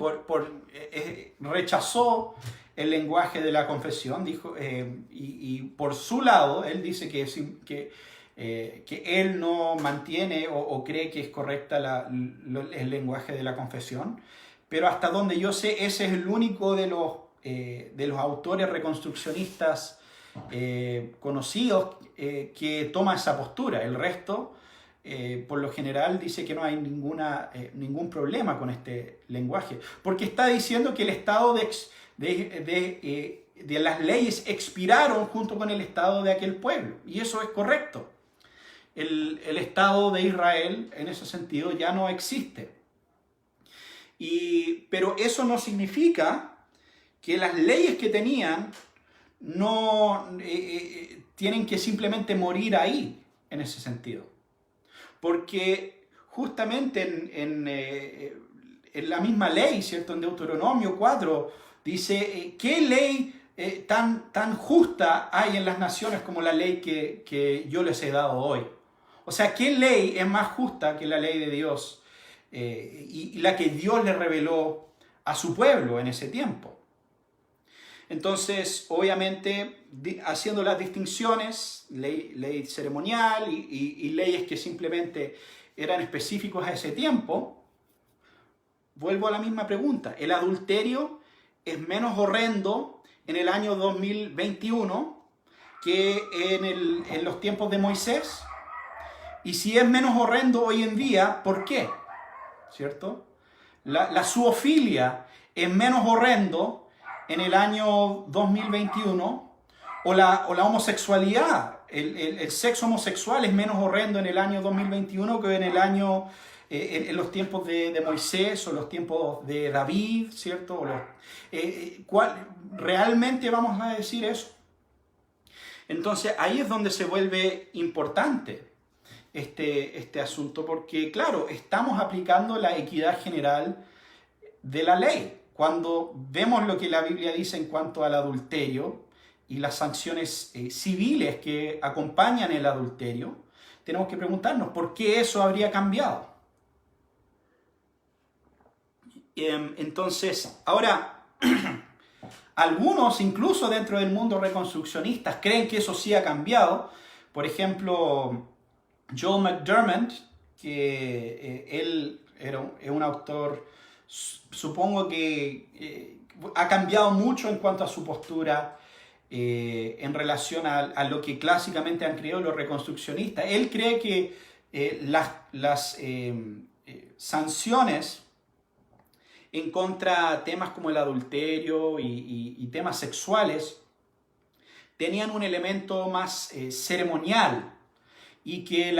rechazó el lenguaje de la confesión, dijo, y por su lado, él dice que él no mantiene o cree que es correcta el lenguaje de la confesión, pero hasta donde yo sé, ese es el único de los autores reconstruccionistas conocidos que toma esa postura. El resto por lo general dice que no hay ningún problema con este lenguaje, porque está diciendo que el estado de las leyes expiraron junto con el estado de aquel pueblo, y eso es correcto. El estado de Israel en ese sentido ya no existe. Pero eso no significa que las leyes que tenían no tienen que simplemente morir ahí, en ese sentido. Porque justamente en la misma ley, ¿cierto? En Deuteronomio 4 dice, ¿qué ley tan justa hay en las naciones como la ley que yo les he dado hoy? O sea, ¿qué ley es más justa que la ley de Dios? Y la que Dios le reveló a su pueblo en ese tiempo. Entonces, obviamente, haciendo las distinciones, ley ceremonial y leyes que simplemente eran específicos a ese tiempo, vuelvo a la misma pregunta. ¿El adulterio es menos horrendo en el año 2021 que en los tiempos de Moisés? Y si es menos horrendo hoy en día, ¿por qué? ¿Cierto? La zoofilia es menos horrendo en el año 2021, o la homosexualidad, el sexo homosexual es menos horrendo en el año 2021 que en los tiempos de Moisés o los tiempos de David, ¿cierto? ¿Realmente vamos a decir eso? Entonces ahí es donde se vuelve importante este asunto, porque claro, estamos aplicando la equidad general de la ley. Cuando vemos lo que la Biblia dice en cuanto al adulterio y las sanciones civiles que acompañan el adulterio, tenemos que preguntarnos por qué eso habría cambiado. Entonces, ahora, algunos, incluso dentro del mundo reconstruccionista, creen que eso sí ha cambiado. Por ejemplo, Joel McDermott, que él es un autor, supongo que ha cambiado mucho en cuanto a su postura en relación a lo que clásicamente han creído los reconstruccionistas. Él cree que las sanciones en contra de temas como el adulterio y temas sexuales tenían un elemento más ceremonial, y que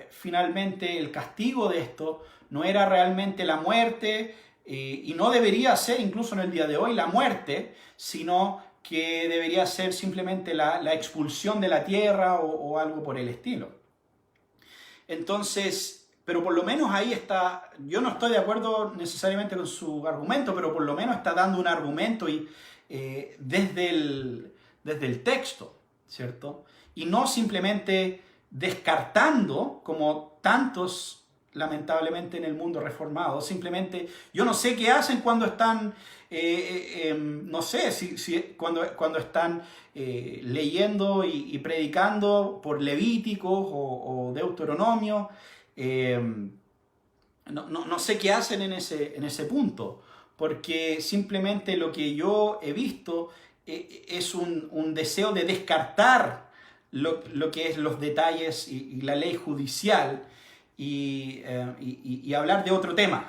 finalmente el castigo de esto no era realmente la muerte, y no debería ser incluso en el día de hoy la muerte, sino que debería ser simplemente la expulsión de la tierra o algo por el estilo. Entonces, pero por lo menos ahí está, yo no estoy de acuerdo necesariamente con su argumento, pero por lo menos está dando un argumento desde el texto, ¿cierto? Y no simplemente descartando, como tantos lamentablemente en el mundo reformado, simplemente, yo no sé qué hacen cuando están, no sé, cuando están leyendo y predicando por Levíticos o Deuteronomio, no sé qué hacen en ese punto, porque simplemente lo que yo he visto es un deseo de descartar lo que es los detalles y la ley judicial y hablar de otro tema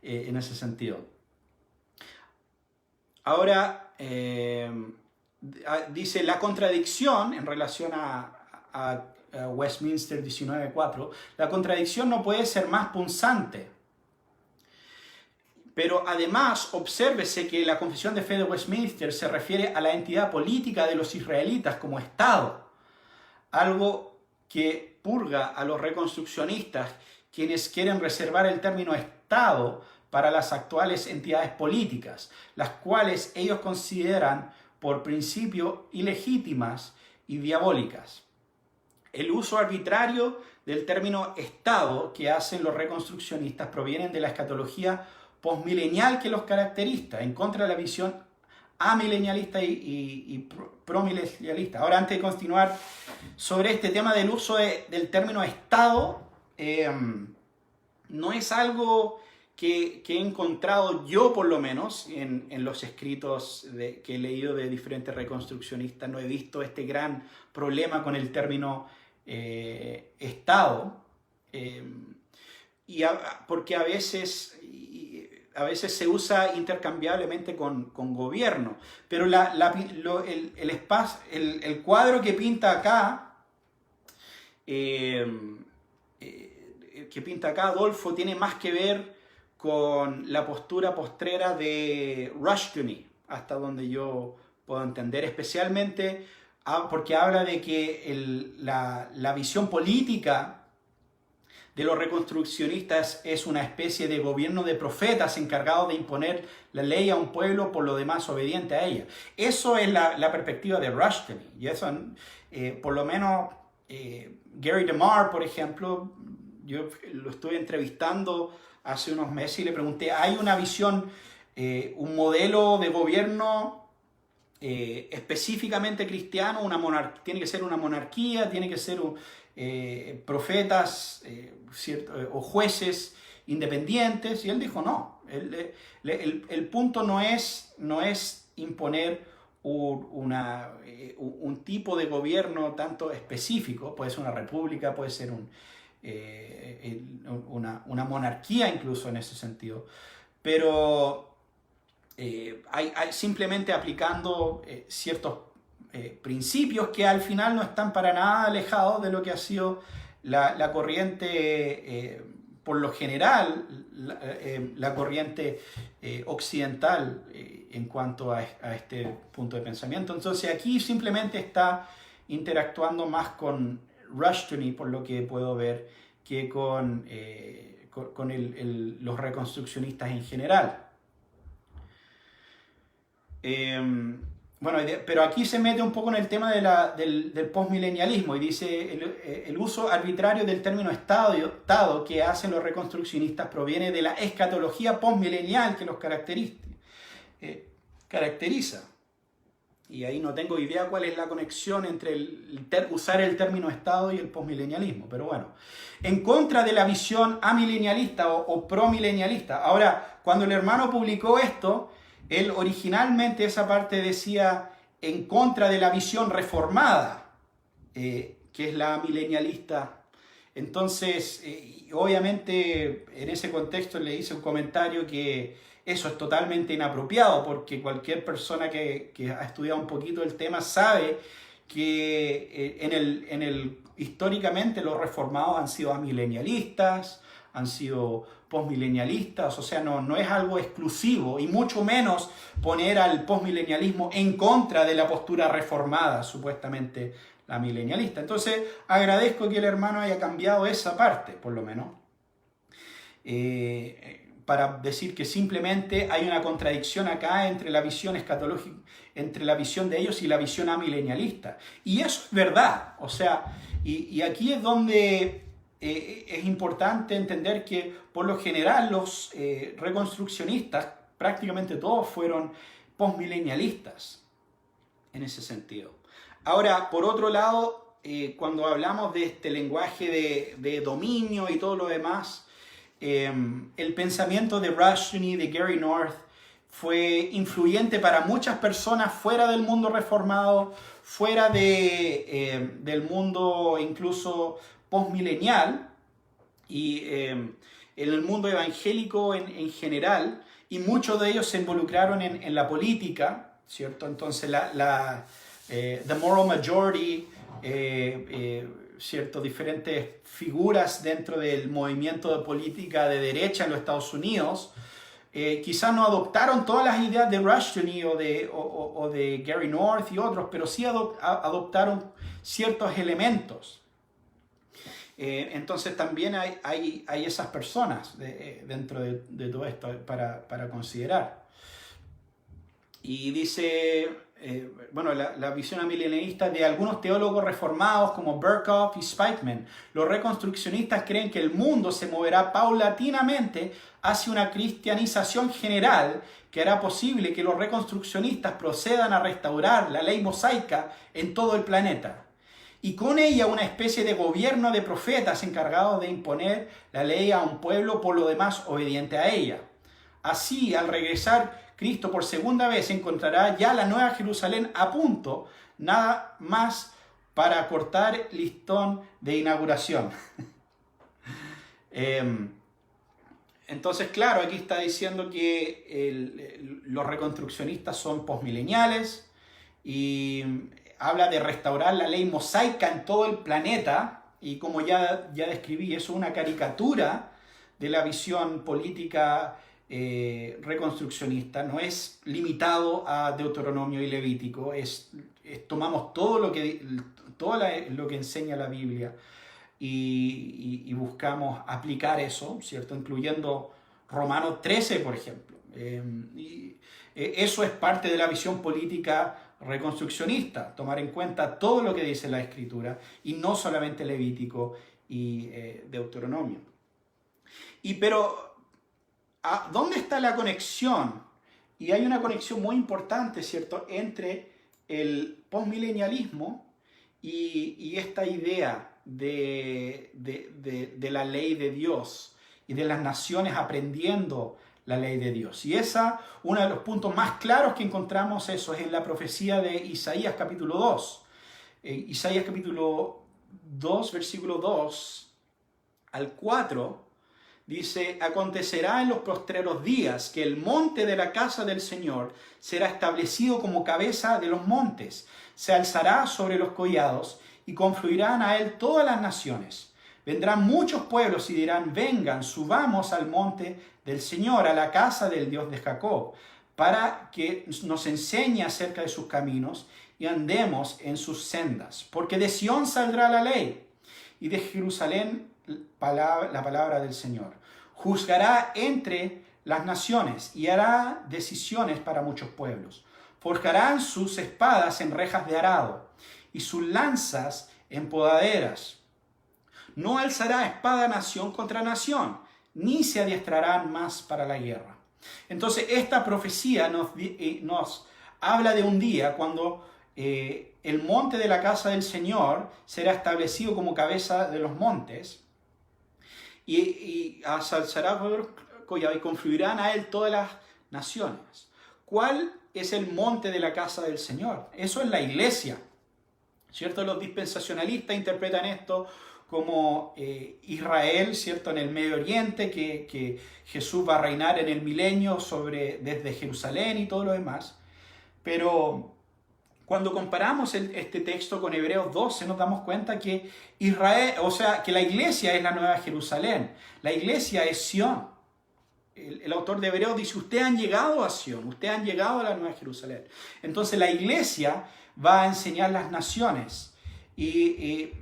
en ese sentido. Ahora, dice la contradicción en relación a Westminster 19.4, la contradicción no puede ser más punzante. Pero además, obsérvese que la Confesión de Fe de Westminster se refiere a la entidad política de los israelitas como Estado, algo que purga a los reconstruccionistas, quienes quieren reservar el término Estado para las actuales entidades políticas, las cuales ellos consideran por principio ilegítimas y diabólicas. El uso arbitrario del término Estado que hacen los reconstruccionistas provienen de la escatología postmilenial que los caracteriza, en contra de la visión amilenialista y promilenialista. Ahora, antes de continuar sobre este tema del uso del término Estado, no es algo que he encontrado yo, por lo menos, en los escritos que he leído de diferentes reconstruccionistas. No he visto este gran problema con el término Estado, porque a veces se usa intercambiablemente con gobierno, pero el cuadro que pinta acá, Adolfo, tiene más que ver con la postura postrera de Rushdoony, hasta donde yo puedo entender, especialmente porque habla de que la visión política de los reconstruccionistas es una especie de gobierno de profetas encargado de imponer la ley a un pueblo por lo demás obediente a ella. Eso es la perspectiva de Rushdoony. Y eso, por lo menos, Gary DeMar, por ejemplo, yo lo estuve entrevistando hace unos meses y le pregunté, ¿hay una visión, un modelo de gobierno específicamente cristiano? Tiene que ser una monarquía, tiene que ser profetas o jueces independientes, y él dijo no, el punto no es imponer un tipo de gobierno tanto específico, puede ser una república, puede ser una monarquía incluso en ese sentido, pero hay simplemente aplicando ciertos principios que al final no están para nada alejados de lo que ha sido la corriente, por lo general, la corriente occidental en cuanto a este punto de pensamiento. Entonces aquí simplemente está interactuando más con Rushdoony, por lo que puedo ver, que con los reconstruccionistas en general. Bueno, pero aquí se mete un poco en el tema del postmilenialismo y dice el uso arbitrario del término estado que hacen los reconstruccionistas proviene de la escatología postmilenial que los caracteriza. Y ahí no tengo idea cuál es la conexión entre usar el término estado y el postmilenialismo, pero bueno. En contra de la visión amilenialista o promilenialista. Ahora, cuando el hermano publicó esto, él originalmente esa parte decía en contra de la visión reformada, que es la milenialista. Entonces, obviamente en ese contexto le hice un comentario que eso es totalmente inapropiado, porque cualquier persona que ha estudiado un poquito el tema sabe que históricamente los reformados han sido amilenialistas, han sido postmilenialistas, o sea, no es algo exclusivo, y mucho menos poner al postmilenialismo en contra de la postura reformada, supuestamente la milenialista. Entonces, agradezco que el hermano haya cambiado esa parte, por lo menos, para decir que simplemente hay una contradicción acá entre la visión escatológica, entre la visión de ellos y la visión amilenialista. Y eso es verdad, o sea, y aquí es donde es importante entender que por lo general los reconstruccionistas, prácticamente todos fueron postmilenialistas en ese sentido. Ahora, por otro lado, cuando hablamos de este lenguaje de dominio y todo lo demás, el pensamiento de Rushdoony, de Gary North, fue influyente para muchas personas fuera del mundo reformado, fuera del mundo incluso postmilenial y en el mundo evangélico en general, y muchos de ellos se involucraron en la política, ¿cierto? Entonces the moral majority, ¿cierto? Diferentes figuras dentro del movimiento de política de derecha en los Estados Unidos, quizás no adoptaron todas las ideas de Rushdoony o de Gary North y otros, pero sí adoptaron ciertos elementos. Entonces también hay esas personas dentro de todo esto para considerar. Y dice, bueno, la visión amilenialista de algunos teólogos reformados como Berkhoff y Spikeman. Los reconstruccionistas creen que el mundo se moverá paulatinamente hacia una cristianización general que hará posible que los reconstruccionistas procedan a restaurar la ley mosaica en todo el planeta, y con ella una especie de gobierno de profetas encargados de imponer la ley a un pueblo por lo demás obediente a ella. Así, al regresar Cristo por segunda vez, encontrará ya la nueva Jerusalén a punto, nada más para cortar listón de inauguración. Entonces, claro, aquí está diciendo que los reconstruccionistas son posmileniales y habla de restaurar la ley mosaica en todo el planeta, y como ya describí, eso es una caricatura de la visión política reconstruccionista. No es limitado a Deuteronomio y Levítico, tomamos todo lo que enseña la Biblia y buscamos aplicar eso, ¿cierto? Incluyendo Romanos 13, por ejemplo. Eso es parte de la visión política reconstruccionista, tomar en cuenta todo lo que dice la Escritura y no solamente Levítico y Deuteronomio. Pero, ¿dónde está la conexión? Y hay una conexión muy importante, ¿cierto?, entre el postmilenialismo y esta idea de la ley de Dios y de las naciones aprendiendo la ley de Dios. Y uno de los puntos más claros que encontramos eso es en la profecía de Isaías capítulo 2. Isaías capítulo 2, versículo 2 al 4, dice: acontecerá en los postreros días que el monte de la casa del Señor será establecido como cabeza de los montes, se alzará sobre los collados y confluirán a él todas las naciones. Vendrán muchos pueblos y dirán: vengan, subamos al monte del Señor, a la casa del Dios de Jacob, para que nos enseñe acerca de sus caminos y andemos en sus sendas. Porque de Sión saldrá la ley y de Jerusalén la palabra del Señor. Juzgará entre las naciones y hará decisiones para muchos pueblos. Forjarán sus espadas en rejas de arado y sus lanzas en podaderas. No alzará espada nación contra nación, ni se adiestrarán más para la guerra. Entonces, esta profecía nos habla de un día cuando el monte de la casa del Señor será establecido como cabeza de los montes, y se alzará por el collado y confluirán a él todas las naciones. ¿Cuál es el monte de la casa del Señor? Eso es la iglesia, ¿cierto? Los dispensacionalistas interpretan esto como Israel, ¿cierto?, en el Medio Oriente, que Jesús va a reinar en el milenio desde Jerusalén y todo lo demás. Pero cuando comparamos este texto con Hebreos 12, nos damos cuenta que Israel, o sea, que la iglesia es la nueva Jerusalén. La iglesia es Sión. El autor de Hebreos dice: ustedes han llegado a Sión, ustedes han llegado a la nueva Jerusalén. Entonces la iglesia va a enseñar las naciones. Y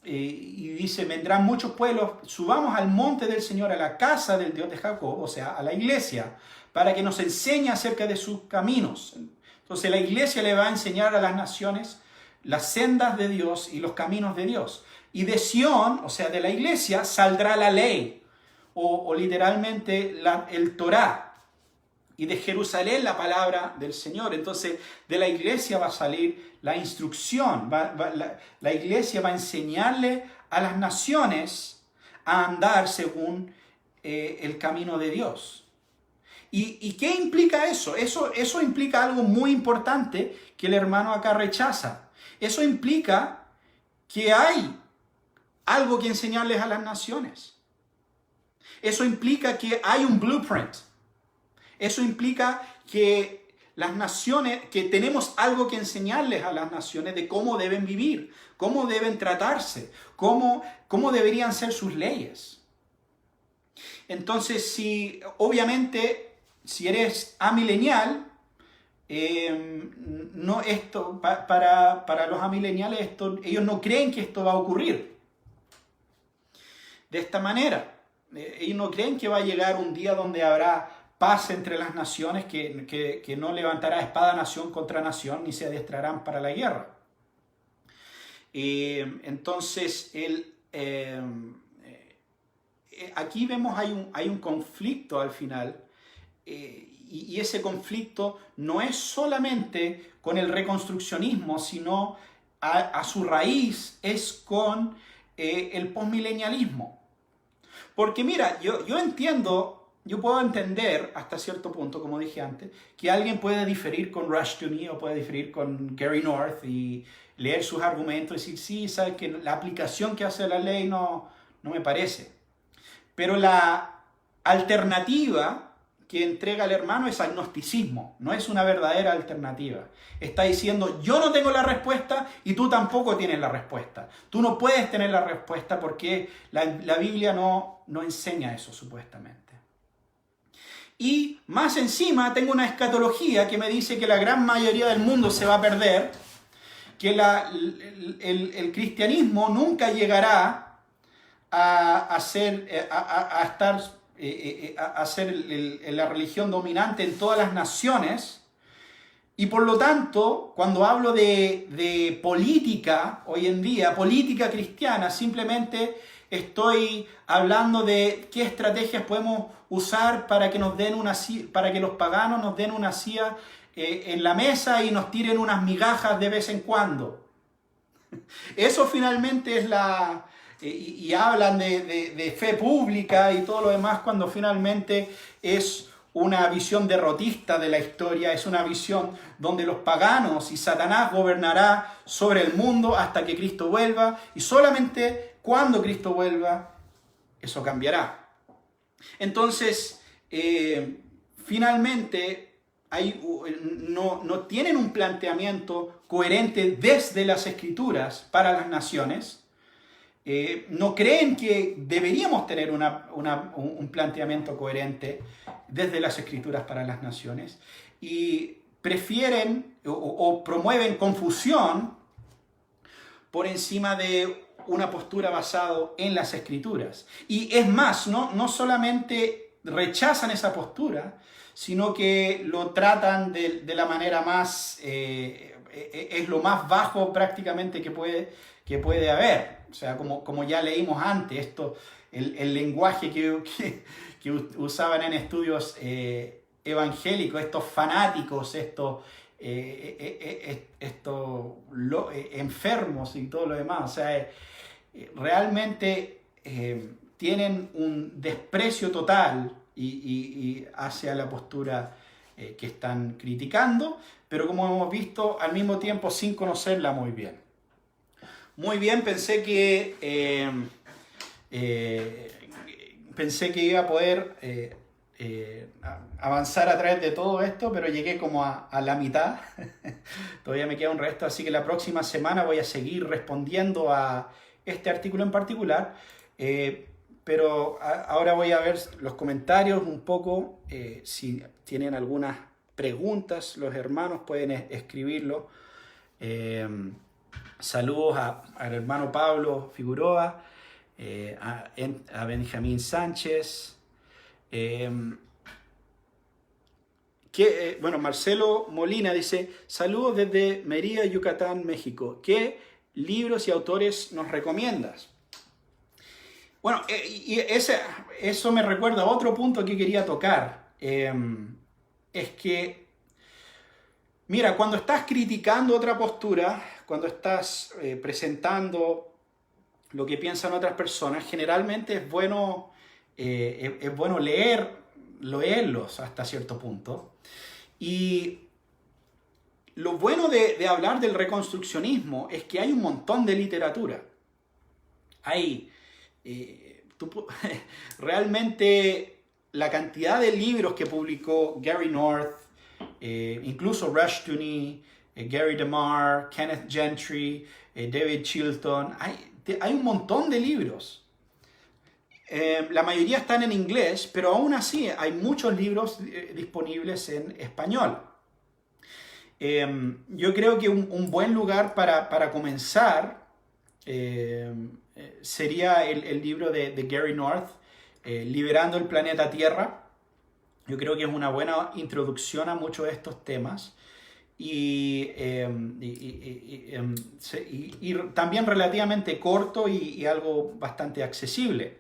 dice: vendrán muchos pueblos, subamos al monte del Señor, a la casa del Dios de Jacob, o sea, a la iglesia, para que nos enseñe acerca de sus caminos. Entonces la iglesia le va a enseñar a las naciones las sendas de Dios y los caminos de Dios. Y de Sión, o sea, de la iglesia, saldrá la ley, o literalmente el Torá. Y de Jerusalén la palabra del Señor. Entonces de la iglesia va a salir la instrucción. La iglesia va a enseñarle a las naciones a andar según el camino de Dios. ¿Y qué implica eso? Eso implica algo muy importante que el hermano acá rechaza. Eso implica que hay algo que enseñarles a las naciones. Eso implica que hay un blueprint. Eso implica que las naciones, que tenemos algo que enseñarles a las naciones de cómo deben vivir, cómo deben tratarse, cómo deberían ser sus leyes. Entonces, obviamente, si eres amilenial, para los amileniales ellos no creen que esto va a ocurrir de esta manera. Ellos no creen que va a llegar un día donde habrá paz entre las naciones, que no levantará espada nación contra nación, ni se adiestrarán para la guerra. Entonces, aquí vemos hay un conflicto al final, y ese conflicto no es solamente con el reconstruccionismo, sino a su raíz es con el postmilenialismo. Porque mira, yo entiendo... Yo puedo entender hasta cierto punto, como dije antes, que alguien puede diferir con Rushdoony o puede diferir con Gary North y leer sus argumentos y decir, sí, sabes que la aplicación que hace la ley no me parece. Pero la alternativa que entrega el hermano es agnosticismo, no es una verdadera alternativa. Está diciendo, yo no tengo la respuesta y tú tampoco tienes la respuesta. Tú no puedes tener la respuesta porque la Biblia no enseña eso, supuestamente. Y más encima tengo una escatología que me dice que la gran mayoría del mundo se va a perder, que el cristianismo nunca llegará a ser la religión dominante en todas las naciones. Y por lo tanto, cuando hablo de política hoy en día, política cristiana, simplemente estoy hablando de qué estrategias podemos usar para que los paganos nos den una silla en la mesa y nos tiren unas migajas de vez en cuando. Eso finalmente es y hablan de fe pública y todo lo demás, cuando finalmente es una visión derrotista de la historia, es una visión donde los paganos y Satanás gobernará sobre el mundo hasta que Cristo vuelva, y solamente cuando Cristo vuelva eso cambiará. Entonces, finalmente no tienen un planteamiento coherente desde las Escrituras para las naciones. No creen que deberíamos tener un planteamiento coherente desde las Escrituras para las naciones, y prefieren o promueven confusión por encima de una postura basada en las Escrituras. Y es más, no solamente rechazan esa postura, sino que lo tratan de la manera más, es lo más bajo prácticamente que puede haber. O sea, como ya leímos antes, el lenguaje que usaban en estudios evangélicos, estos fanáticos, estos enfermos y todo lo demás. O sea, realmente tienen un desprecio total y hacia la postura que están criticando, pero como hemos visto, al mismo tiempo sin conocerla muy bien. Muy bien, pensé que iba a poder avanzar a través de todo esto, pero llegué como a la mitad. Todavía me queda un resto, así que la próxima semana voy a seguir respondiendo a este artículo en particular. Pero ahora voy a ver los comentarios un poco. Si tienen algunas preguntas, los hermanos pueden escribirlo. Saludos al hermano Pablo Figueroa, a Benjamín Sánchez. Marcelo Molina dice, saludos desde Mérida, Yucatán, México. ¿Qué libros y autores nos recomiendas? Bueno, y eso me recuerda a otro punto que quería tocar. Es que, mira, cuando estás criticando otra postura, cuando estás presentando lo que piensan otras personas, generalmente es bueno leerlos hasta cierto punto. Y lo bueno de hablar del reconstruccionismo es que hay un montón de literatura. Realmente la cantidad de libros que publicó Gary North, incluso Rushdoony, Gary DeMar, Kenneth Gentry, David Chilton, hay un montón de libros. La mayoría están en inglés, pero aún así hay muchos libros disponibles en español. Yo creo que un buen lugar para comenzar sería el libro de Gary North, Liberando el planeta Tierra. Yo creo que es una buena introducción a muchos de estos temas. Y también relativamente corto y algo bastante accesible.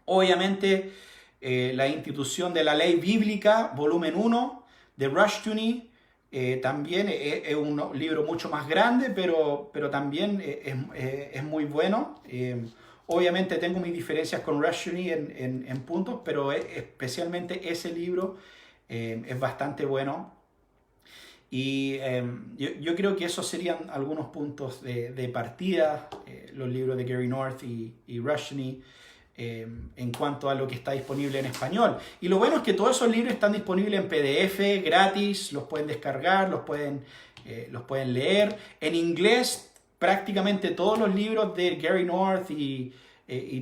Obviamente, la institución de la ley bíblica, volumen 1, de Rushdoony, también es un libro mucho más grande, pero también es muy bueno. Obviamente tengo mis diferencias con Rushdoony en puntos, pero especialmente ese libro es bastante bueno. Y yo creo que esos serían algunos puntos de partida, los libros de Gary North y Rushdoony, en cuanto a lo que está disponible en español. Y lo bueno es que todos esos libros están disponibles en PDF, gratis, los pueden descargar, los pueden leer. En inglés, prácticamente todos los libros de Gary North y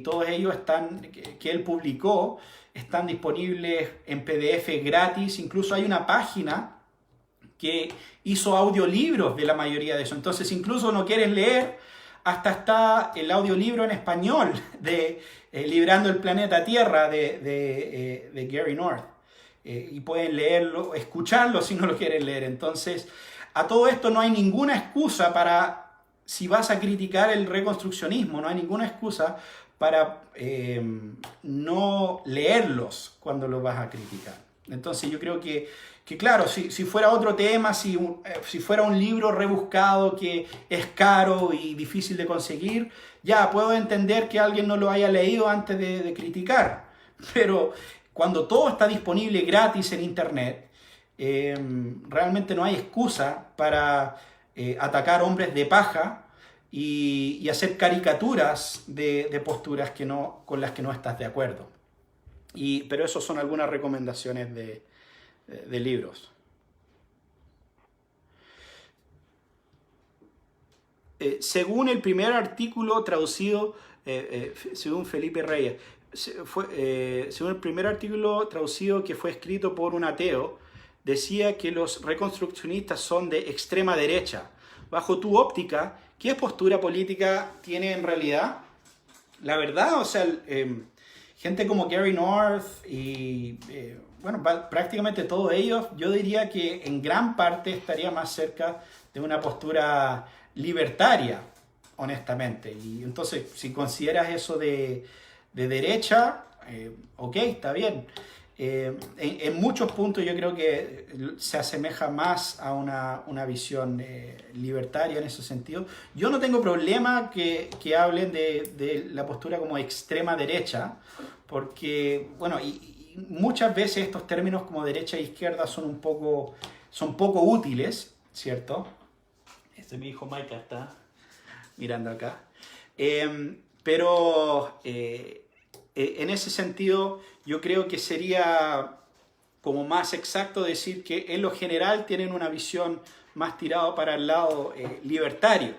todos ellos que él publicó están disponibles en PDF gratis. Incluso hay una página que hizo audiolibros de la mayoría de eso. Entonces, incluso no quieres leer, hasta está el audiolibro en español de Librando el Planeta Tierra de Gary North. Y pueden leerlo, escucharlo si no lo quieren leer. Entonces, a todo esto no hay ninguna excusa para, si vas a criticar el reconstruccionismo, no hay ninguna excusa para no leerlos cuando los vas a criticar. Entonces yo creo que claro, si fuera otro tema, si fuera un libro rebuscado que es caro y difícil de conseguir, ya puedo entender que alguien no lo haya leído antes de criticar. Pero cuando todo está disponible gratis en internet, realmente no hay excusa para atacar hombres de paja y hacer caricaturas de posturas con las que no estás de acuerdo. Pero eso son algunas recomendaciones de libros. Según el primer artículo traducido, según Felipe Reyes, según el primer artículo traducido que fue escrito por un ateo, decía que los reconstruccionistas son de extrema derecha. Bajo tu óptica, ¿qué postura política tiene en realidad? La verdad, o sea, gente como Gary North y bueno, prácticamente todos ellos, yo diría que en gran parte estaría más cerca de una postura libertaria, honestamente. Y entonces, si consideras eso de derecha, ok, está bien. En muchos puntos yo creo que se asemeja más a una visión libertaria en ese sentido. Yo no tengo problema que hablen de la postura como extrema derecha, porque, bueno, y muchas veces estos términos como derecha e izquierda son poco útiles, ¿cierto? Mi hijo Mike está mirando acá. Pero en ese sentido yo creo que sería como más exacto decir que en lo general tienen una visión más tirada para el lado libertario.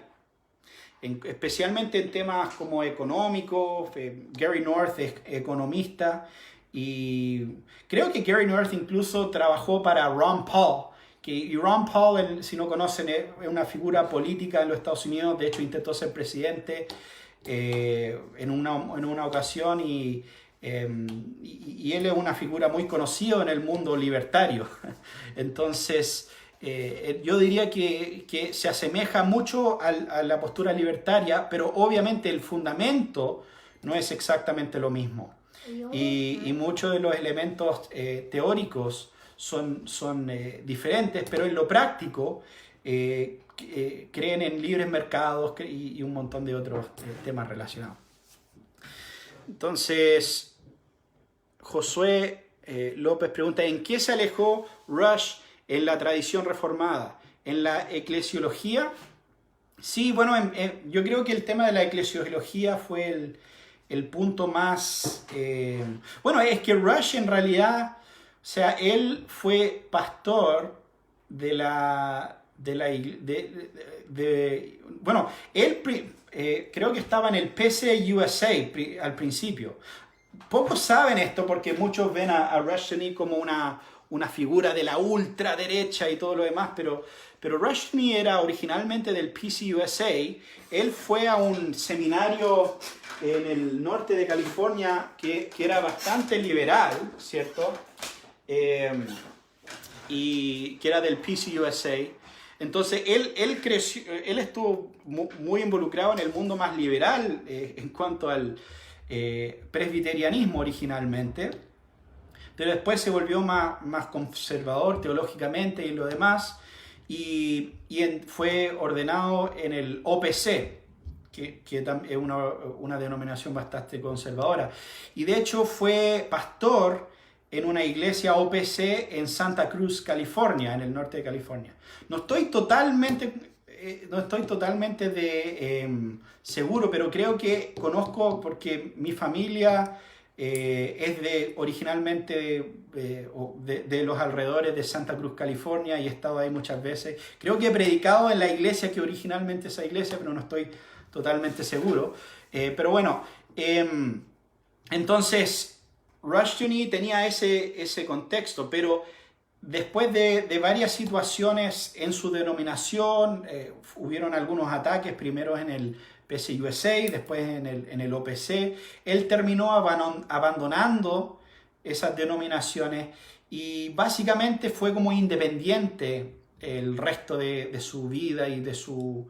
Especialmente en temas como económicos. Gary North es economista y creo que Gary North incluso trabajó para Ron Paul. Y Ron Paul, si no conocen, es una figura política en los Estados Unidos. De hecho, intentó ser presidente en una ocasión y él es una figura muy conocida en el mundo libertario. Entonces, yo diría que se asemeja mucho a la postura libertaria, pero obviamente el fundamento no es exactamente lo mismo. Y muchos de los elementos teóricos son diferentes, pero en lo práctico creen en libres mercados y un montón de otros temas relacionados. Entonces, Josué López pregunta, ¿en qué se alejó Rush en la tradición reformada? ¿En la eclesiología? Sí, bueno, yo creo que el tema de la eclesiología fue el punto más... bueno, es que Rush en realidad, o sea, él fue pastor bueno, él creo que estaba en el PCUSA al principio. Pocos saben esto porque muchos ven a Rushdoony como una figura de la ultraderecha y todo lo demás, pero Rushdoony era originalmente del PCUSA. Él fue a un seminario en el norte de California que era bastante liberal, ¿cierto? Y que era del PCUSA. Entonces él creció, él estuvo muy involucrado en el mundo más liberal en cuanto al presbiterianismo originalmente, pero después se volvió más conservador teológicamente y lo demás, y fue ordenado en el OPC, que es una denominación bastante conservadora, y de hecho fue pastor en una iglesia OPC en Santa Cruz, California, en el norte de California. No estoy totalmente seguro, pero creo que conozco porque mi familia es originalmente de los alrededores de Santa Cruz, California, y he estado ahí muchas veces. Creo que he predicado en la iglesia que originalmente esa iglesia, pero no estoy totalmente seguro. Pero bueno, entonces Rushdoony tenía ese contexto, pero después de varias situaciones en su denominación, hubieron algunos ataques, primero en el PCUSA, después en el OPC. Él terminó abandonando esas denominaciones y básicamente fue como independiente el resto de su vida y de su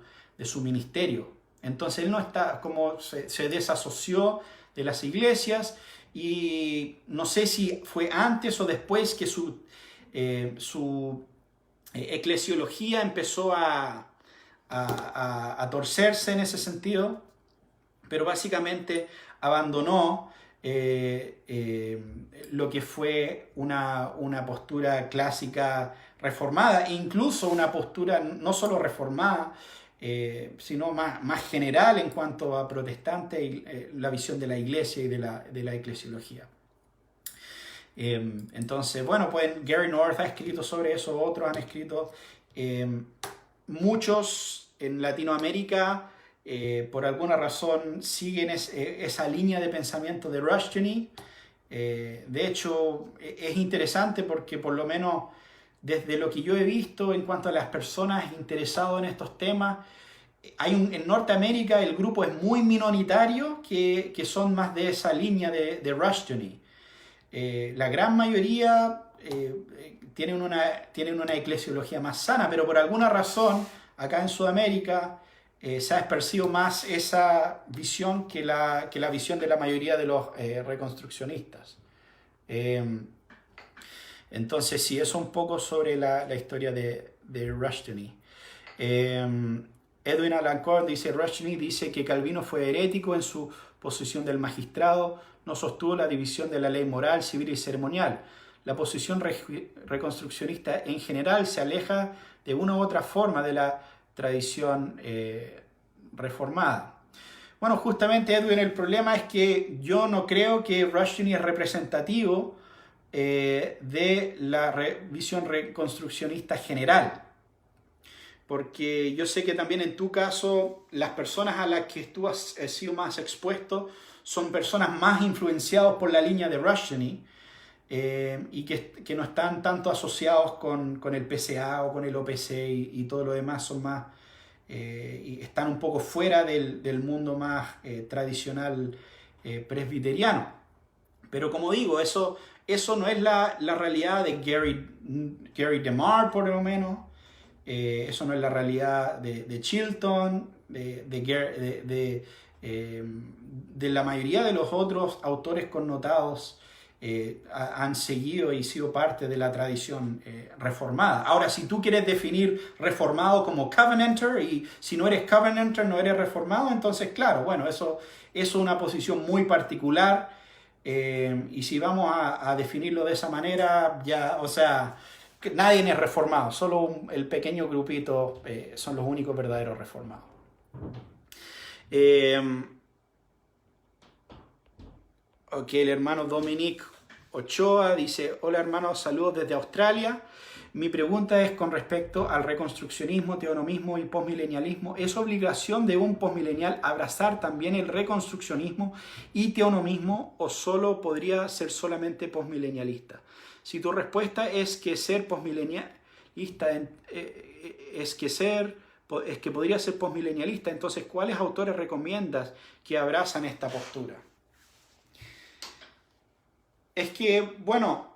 ministerio. Entonces él no está, como se desasoció de las iglesias, y no sé si fue antes o después que su eclesiología empezó a torcerse en ese sentido, pero básicamente abandonó lo que fue una postura clásica reformada, e incluso una postura no solo reformada, sino más general en cuanto a protestante y la visión de la iglesia y de la eclesiología. Entonces, bueno, pues Gary North ha escrito sobre eso, otros han escrito, muchos en Latinoamérica por alguna razón siguen esa línea de pensamiento de Rushdoony. De hecho, es interesante porque por lo menos desde lo que yo he visto en cuanto a las personas interesadas en estos temas, en Norteamérica el grupo es muy minoritario que son más de esa línea de Rushdoony. La gran mayoría tienen una eclesiología más sana, pero por alguna razón acá en Sudamérica se ha esparcido más esa visión que la visión de la mayoría de los reconstruccionistas. Entonces sí, eso un poco sobre la historia de Rushdoony. Edwin Alancourt dice, Rushdoony dice que Calvino fue herético en su posición del magistrado, no sostuvo la división de la ley moral, civil y ceremonial. La posición reconstruccionista en general se aleja de una u otra forma de la tradición reformada. Bueno, justamente, Edwin, el problema es que yo no creo que Rushdoony es representativo de la visión reconstruccionista general. Porque yo sé que también en tu caso, las personas a las que tú has sido más expuesto son personas más influenciadas por la línea de Rushdoony y que no están tanto asociados con el PCA o con el OPC y todo lo demás, son más y están un poco fuera del mundo más tradicional presbiteriano. Pero como digo, eso no es la realidad de Gary DeMar, por lo menos. Eso no es la realidad de Chilton, de la mayoría de los otros autores connotados. Han seguido y sido parte de la tradición reformada. Ahora, si tú quieres definir reformado como Covenanter, y si no eres Covenanter no eres reformado, entonces claro, bueno, eso es una posición muy particular, y si vamos a definirlo de esa manera, ya, o sea, nadie es reformado, solo el pequeño grupito son los únicos verdaderos reformados. Ok, el hermano Dominic Ochoa dice, hola hermanos, saludos desde Australia. Mi pregunta es con respecto al reconstruccionismo, teonomismo y postmilenialismo. ¿Es obligación de un postmilenial abrazar también el reconstruccionismo y teonomismo o solo podría ser solamente postmilenialista? Si tu respuesta es que ser postmilenialista es que podría ser postmilenialista, entonces ¿cuáles autores recomiendas que abrazan esta postura? Es que, bueno,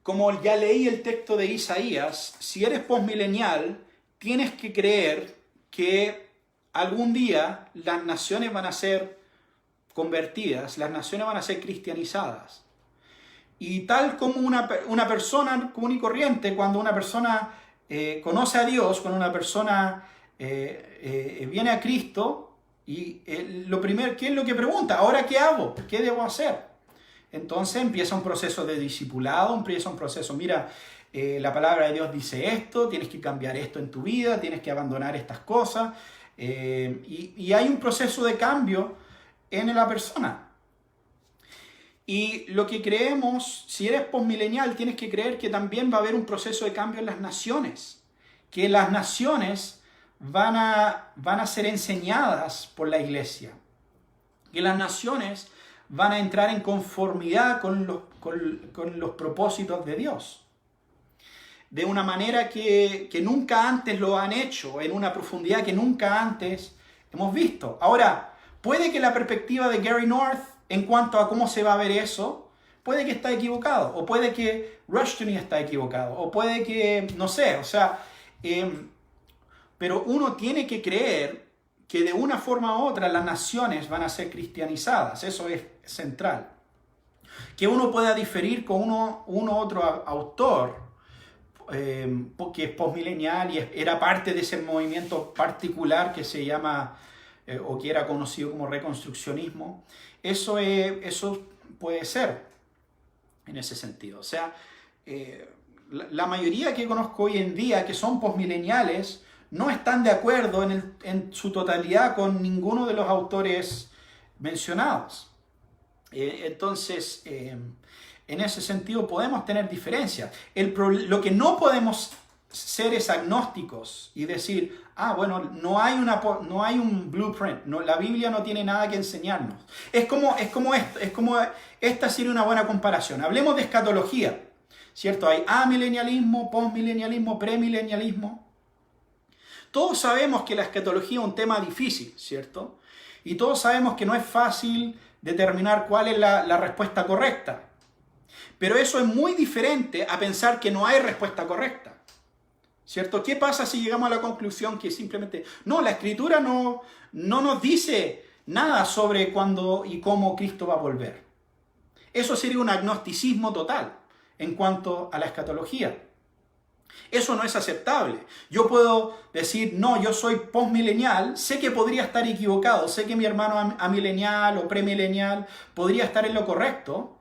como ya leí el texto de Isaías, si eres postmilenial, tienes que creer que algún día las naciones van a ser convertidas, las naciones van a ser cristianizadas. Y tal como una persona común y corriente, cuando una persona conoce a Dios, cuando una persona viene a Cristo, y lo primero, ¿qué es lo que pregunta? ¿Ahora qué hago? ¿Qué debo hacer? entonces empieza un proceso de discipulado, empieza un proceso, mira, la palabra de Dios dice esto, tienes que cambiar esto en tu vida, tienes que abandonar estas cosas, y hay un proceso de cambio en la persona. Y lo que creemos, si eres postmilenial, tienes que creer que también va a haber un proceso de cambio en las naciones, que las naciones van a ser enseñadas por la iglesia, que las naciones van a entrar en conformidad con los propósitos de Dios, de una manera que nunca antes lo han hecho, en una profundidad que nunca antes hemos visto. Ahora, puede que la perspectiva de Gary North en cuanto a cómo se va a ver eso, puede que está equivocado, o puede que Rushdoony está equivocado, o puede que, no sé, o sea, pero uno tiene que creer que de una forma u otra las naciones van a ser cristianizadas, eso es central. Que uno pueda diferir con uno otro autor, que es postmilenial y era parte de ese movimiento particular que se llama, o que era conocido como reconstruccionismo, eso puede ser en ese sentido. O sea, la mayoría que conozco hoy en día que son postmileniales no están de acuerdo en su totalidad con ninguno de los autores mencionados. Entonces, en ese sentido podemos tener diferencias. Lo que no podemos ser es agnósticos y decir, bueno, no hay un blueprint, la Biblia no tiene nada que enseñarnos. Es como esta sería una buena comparación. Hablemos de escatología, ¿cierto? Hay amilenialismo, postmilenialismo, premilenialismo. Todos sabemos que la escatología es un tema difícil, ¿cierto? Y todos sabemos que no es fácil determinar cuál es la respuesta correcta. Pero eso es muy diferente a pensar que no hay respuesta correcta, ¿cierto? ¿Qué pasa si llegamos a la conclusión que simplemente, no, la Escritura no nos dice nada sobre cuándo y cómo Cristo va a volver? Eso sería un agnosticismo total en cuanto a la escatología. Eso no es aceptable. Yo puedo decir, no, yo soy postmilenial, sé que podría estar equivocado, sé que mi hermano amilenial o premilenial podría estar en lo correcto,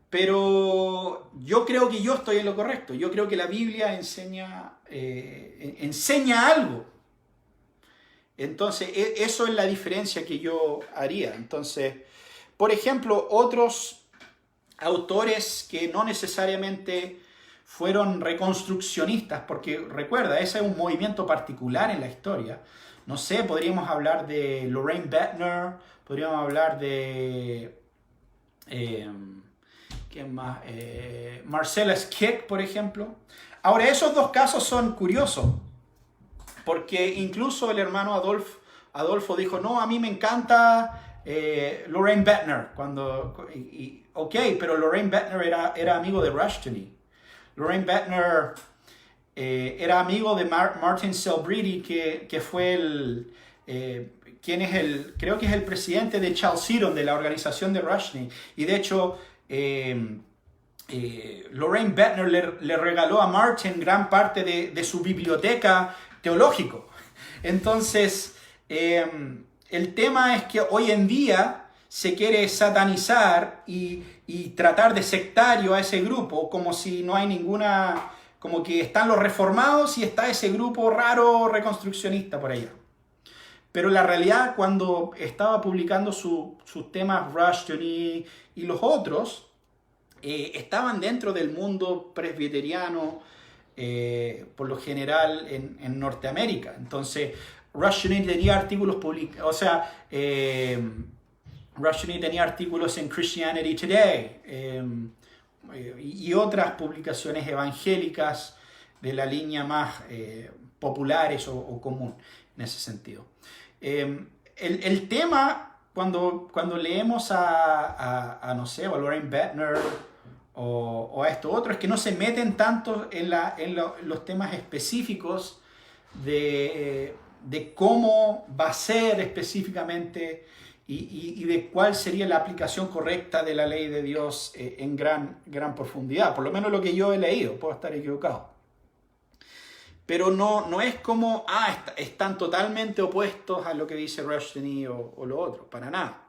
pero yo creo que yo estoy en lo correcto. Yo creo que la Biblia enseña algo. Entonces, eso es la diferencia que yo haría. Entonces, por ejemplo, otros autores que no necesariamente fueron reconstruccionistas, porque recuerda, ese es un movimiento particular en la historia. No sé, podríamos hablar de Loraine Boettner, podríamos hablar de... ¿quién más? Marcellus Kik, por ejemplo. Ahora, esos dos casos son curiosos, porque incluso el hermano Adolfo dijo, no, a mí me encanta Loraine Boettner. Ok, pero Loraine Boettner era amigo de Rushdoony. Loraine Boettner era amigo de Martin Selbrede, que fue creo que es el presidente de Chalcedon, de la organización de Rushdoony. Y de hecho, Loraine Boettner le regaló a Martin gran parte de su biblioteca teológica. Entonces, el tema es que hoy en día se quiere satanizar y tratar de sectario a ese grupo, como si no hay ninguna, como que están los reformados y está ese grupo raro reconstruccionista por allá. Pero la realidad, cuando estaba publicando sus temas Rushdoony y los otros, estaban dentro del mundo presbiteriano, por lo general en Norteamérica. Entonces, Rushdoony tenía artículos publicados, o sea, Rushdoony tenía artículos en Christianity Today y otras publicaciones evangélicas de la línea más populares o común en ese sentido. El tema, cuando leemos no sé, a Loraine Boettner o a esto otro, es que no se meten tanto en los temas específicos de cómo va a ser específicamente y de cuál sería la aplicación correcta de la ley de Dios en gran profundidad. Por lo menos lo que yo he leído, puedo estar equivocado. Pero no es como, están totalmente opuestos a lo que dice Rushdoony o lo otro, para nada.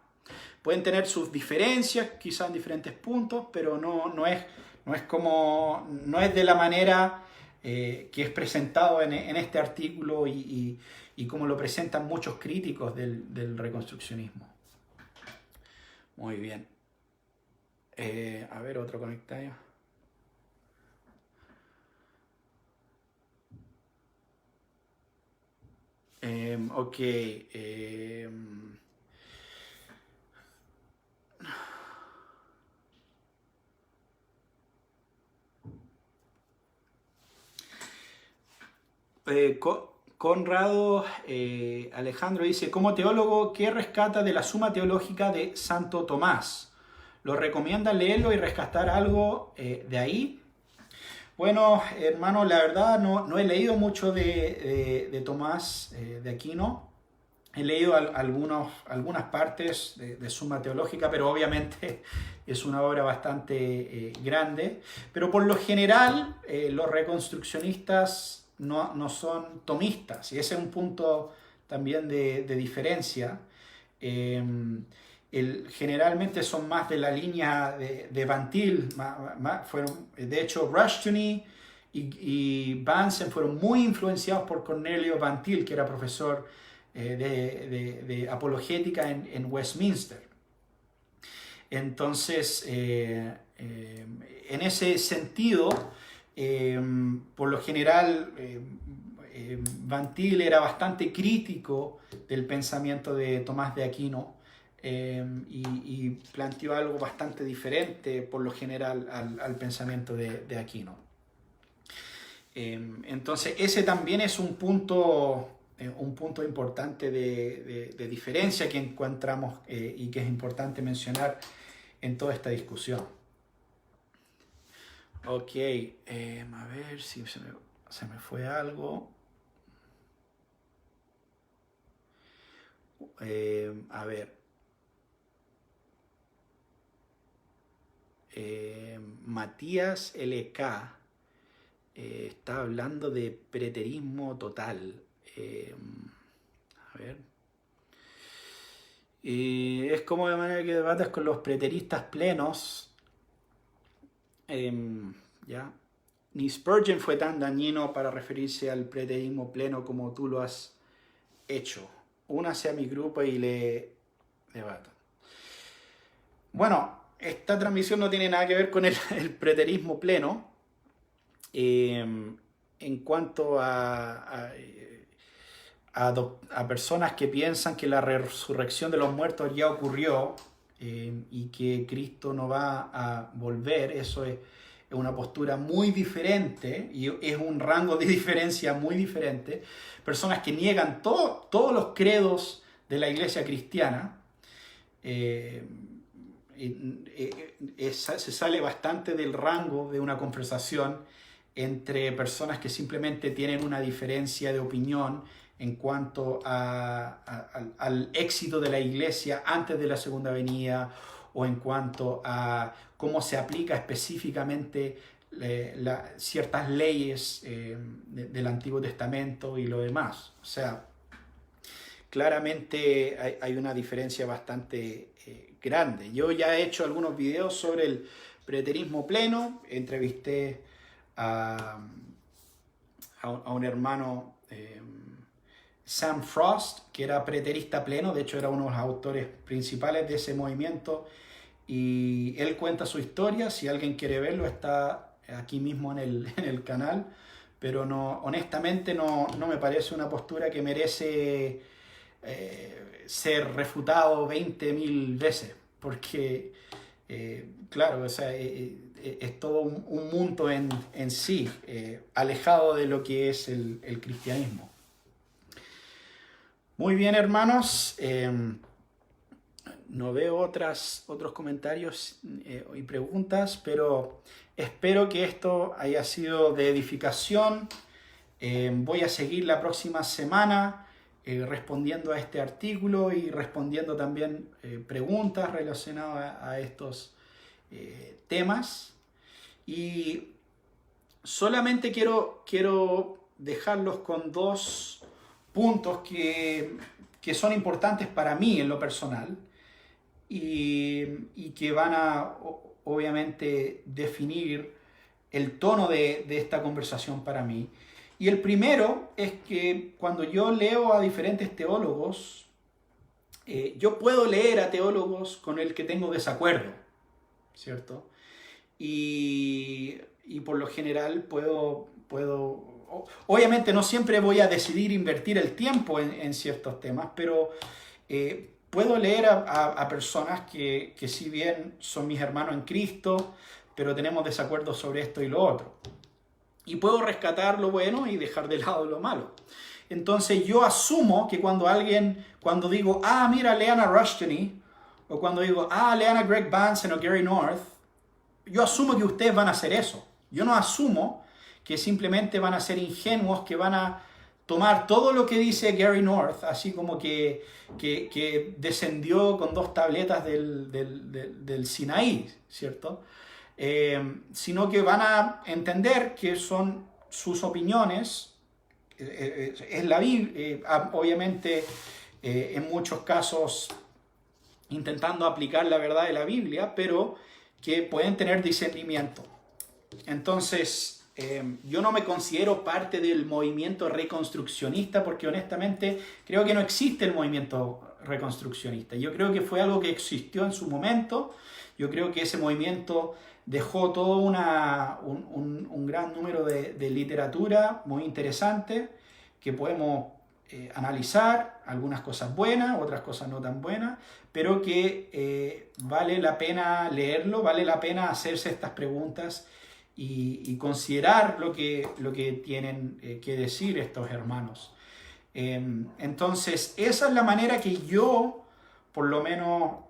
pueden tener sus diferencias, quizás en diferentes puntos, pero no es de la manera que es presentado en este artículo y como lo presentan muchos críticos del reconstruccionismo. Muy bien. A ver, otro comentario. Ok. Conrado Alejandro dice, como teólogo, ¿qué rescata de la Suma Teológica de Santo Tomás? ¿Lo recomienda leerlo y rescatar algo de ahí? Bueno, hermano, la verdad no he leído mucho de Tomás de Aquino. He leído algunas partes de Suma Teológica, pero obviamente es una obra bastante grande. Pero por lo general, los reconstruccionistas no son tomistas, y ese es un punto también de diferencia. Generalmente son más de la línea de Van Til. De hecho, Rushdoony y Bunsen fueron muy influenciados por Cornelio Van Til, que era profesor de apologética en Westminster. Entonces, en ese sentido, por lo general, Van Til era bastante crítico del pensamiento de Tomás de Aquino y planteó algo bastante diferente, por lo general, al pensamiento de Aquino. Entonces, ese también es un punto importante de diferencia que encontramos y que es importante mencionar en toda esta discusión. Ok, a ver si se me fue algo. A ver. Matías LK está hablando de preterismo total. A ver. Es como de manera que debates con los preteristas plenos. ¿Ya? Ni Spurgeon fue tan dañino para referirse al preterismo pleno como tú lo has hecho. Únase a mi grupo y le debato. Bueno, esta transmisión no tiene nada que ver con el preterismo pleno. En cuanto a personas que piensan que la resurrección de los muertos ya ocurrió y que Cristo no va a volver, eso es una postura muy diferente y es un rango de diferencia muy diferente. Personas que niegan todos los credos de la iglesia cristiana, se sale bastante del rango de una conversación entre personas que simplemente tienen una diferencia de opinión en cuanto al éxito de la iglesia antes de la segunda venida, o en cuanto a cómo se aplica específicamente ciertas leyes del Antiguo Testamento y lo demás. O sea, claramente hay una diferencia bastante grande. Yo ya he hecho algunos videos sobre el preterismo pleno. Entrevisté a un hermano, Sam Frost, que era preterista pleno. De hecho, era uno de los autores principales de ese movimiento, y él cuenta su historia. Si alguien quiere verlo, está aquí mismo en el canal, pero honestamente no me parece una postura que merece ser refutado 20.000 veces, porque claro, o sea, es todo un mundo en sí, alejado de lo que es el cristianismo. Muy bien, hermanos. No veo otros comentarios y preguntas, pero espero que esto haya sido de edificación. Voy a seguir la próxima semana respondiendo a este artículo y respondiendo también preguntas relacionadas a estos temas. Y solamente quiero dejarlos con dos puntos que son importantes para mí en lo personal. y que van a obviamente definir el tono de esta conversación para mí. Y el primero es que cuando yo leo a diferentes teólogos, yo puedo leer a teólogos con el que tengo desacuerdo, ¿cierto? Y por lo general obviamente no siempre voy a decidir invertir el tiempo en ciertos temas, pero puedo leer a personas que si bien son mis hermanos en Cristo, pero tenemos desacuerdos sobre esto y lo otro. Y puedo rescatar lo bueno y dejar de lado lo malo. Entonces yo asumo que cuando digo, mira, lean a Rushdoony, o cuando digo, lean a Greg Bansen o Gary North, yo asumo que ustedes van a hacer eso. Yo no asumo que simplemente van a ser ingenuos, que van a tomar todo lo que dice Gary North, así como que descendió con 2 tabletas del Sinaí, ¿cierto? Sino que van a entender que son sus opiniones, es la Biblia, obviamente en muchos casos intentando aplicar la verdad de la Biblia, pero que pueden tener discernimiento. Entonces, yo no me considero parte del movimiento reconstruccionista porque honestamente creo que no existe el movimiento reconstruccionista. Yo creo que fue algo que existió en su momento. Yo creo que ese movimiento dejó todo un gran número de literatura muy interesante que podemos analizar, algunas cosas buenas, otras cosas no tan buenas, pero que vale la pena leerlo, vale la pena hacerse estas preguntas y considerar lo que tienen que decir estos hermanos. Entonces, esa es la manera que yo, por lo menos,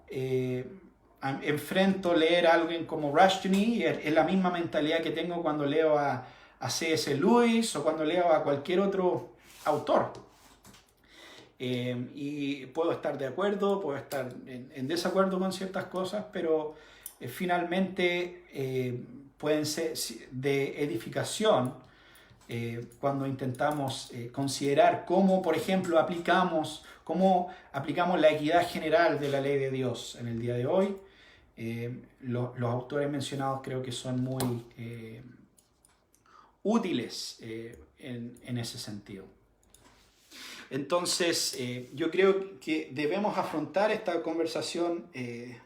enfrento leer a alguien como Rushdoony. Es la misma mentalidad que tengo cuando leo a C.S. Lewis o cuando leo a cualquier otro autor. Y puedo estar de acuerdo, puedo estar en desacuerdo con ciertas cosas, pero finalmente pueden ser de edificación cuando intentamos considerar cómo, por ejemplo, aplicamos la equidad general de la ley de Dios en el día de hoy. Los autores mencionados creo que son muy útiles en ese sentido. Entonces, yo creo que debemos afrontar esta conversación de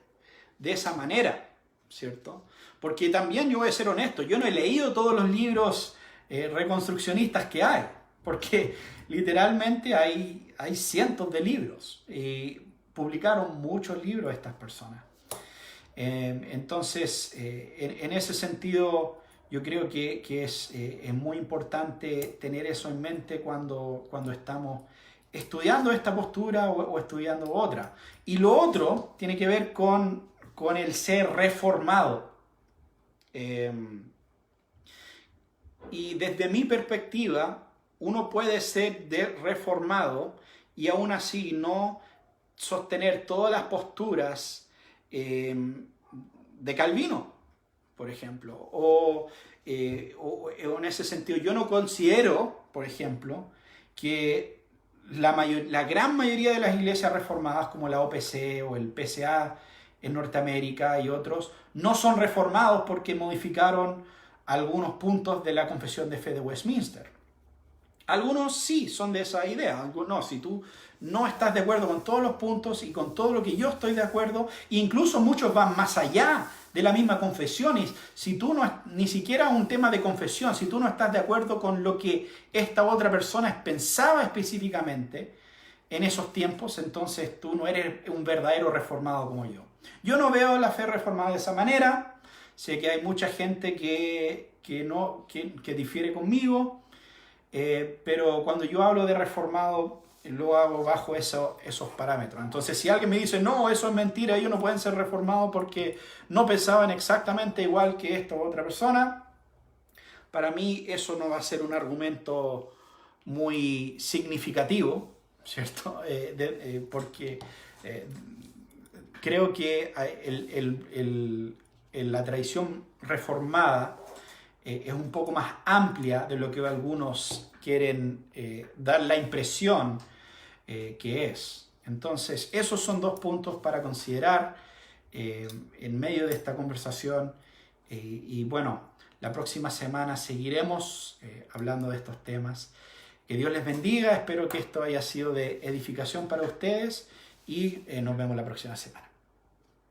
esa manera, ¿cierto? Porque también yo voy a ser honesto, yo no he leído todos los libros reconstruccionistas que hay, porque literalmente hay cientos de libros y publicaron muchos libros estas personas. Entonces, en ese sentido, yo creo que es muy importante tener eso en mente cuando estamos estudiando esta postura o estudiando otra. Y lo otro tiene que ver con el ser reformado. Y desde mi perspectiva, uno puede ser reformado y aún así no sostener todas las posturas de Calvino, por ejemplo. O en ese sentido, yo no considero, por ejemplo, que la gran mayoría de las iglesias reformadas, como la OPC o el PCA en Norteamérica y otros, no son reformados porque modificaron algunos puntos de la Confesión de Fe de Westminster. Algunos sí son de esa idea, algunos no. Si tú no estás de acuerdo con todos los puntos y con todo lo que yo estoy de acuerdo, incluso muchos van más allá de la misma confesión, y si tú no, ni siquiera un tema de confesión, si tú no estás de acuerdo con lo que esta otra persona pensaba específicamente en esos tiempos, entonces tú no eres un verdadero reformado como yo. Yo no veo la fe reformada de esa manera. Sé que hay mucha gente que difiere conmigo, pero cuando yo hablo de reformado, lo hago bajo esos parámetros. Entonces, si alguien me dice, no, eso es mentira, ellos no pueden ser reformados porque no pensaban exactamente igual que esta u otra persona, para mí eso no va a ser un argumento muy significativo, ¿cierto? Porque creo que la tradición reformada es un poco más amplia de lo que algunos quieren dar la impresión que es. Entonces, esos son dos puntos para considerar en medio de esta conversación. Y bueno, la próxima semana seguiremos hablando de estos temas. Que Dios les bendiga. Espero que esto haya sido de edificación para ustedes y nos vemos la próxima semana.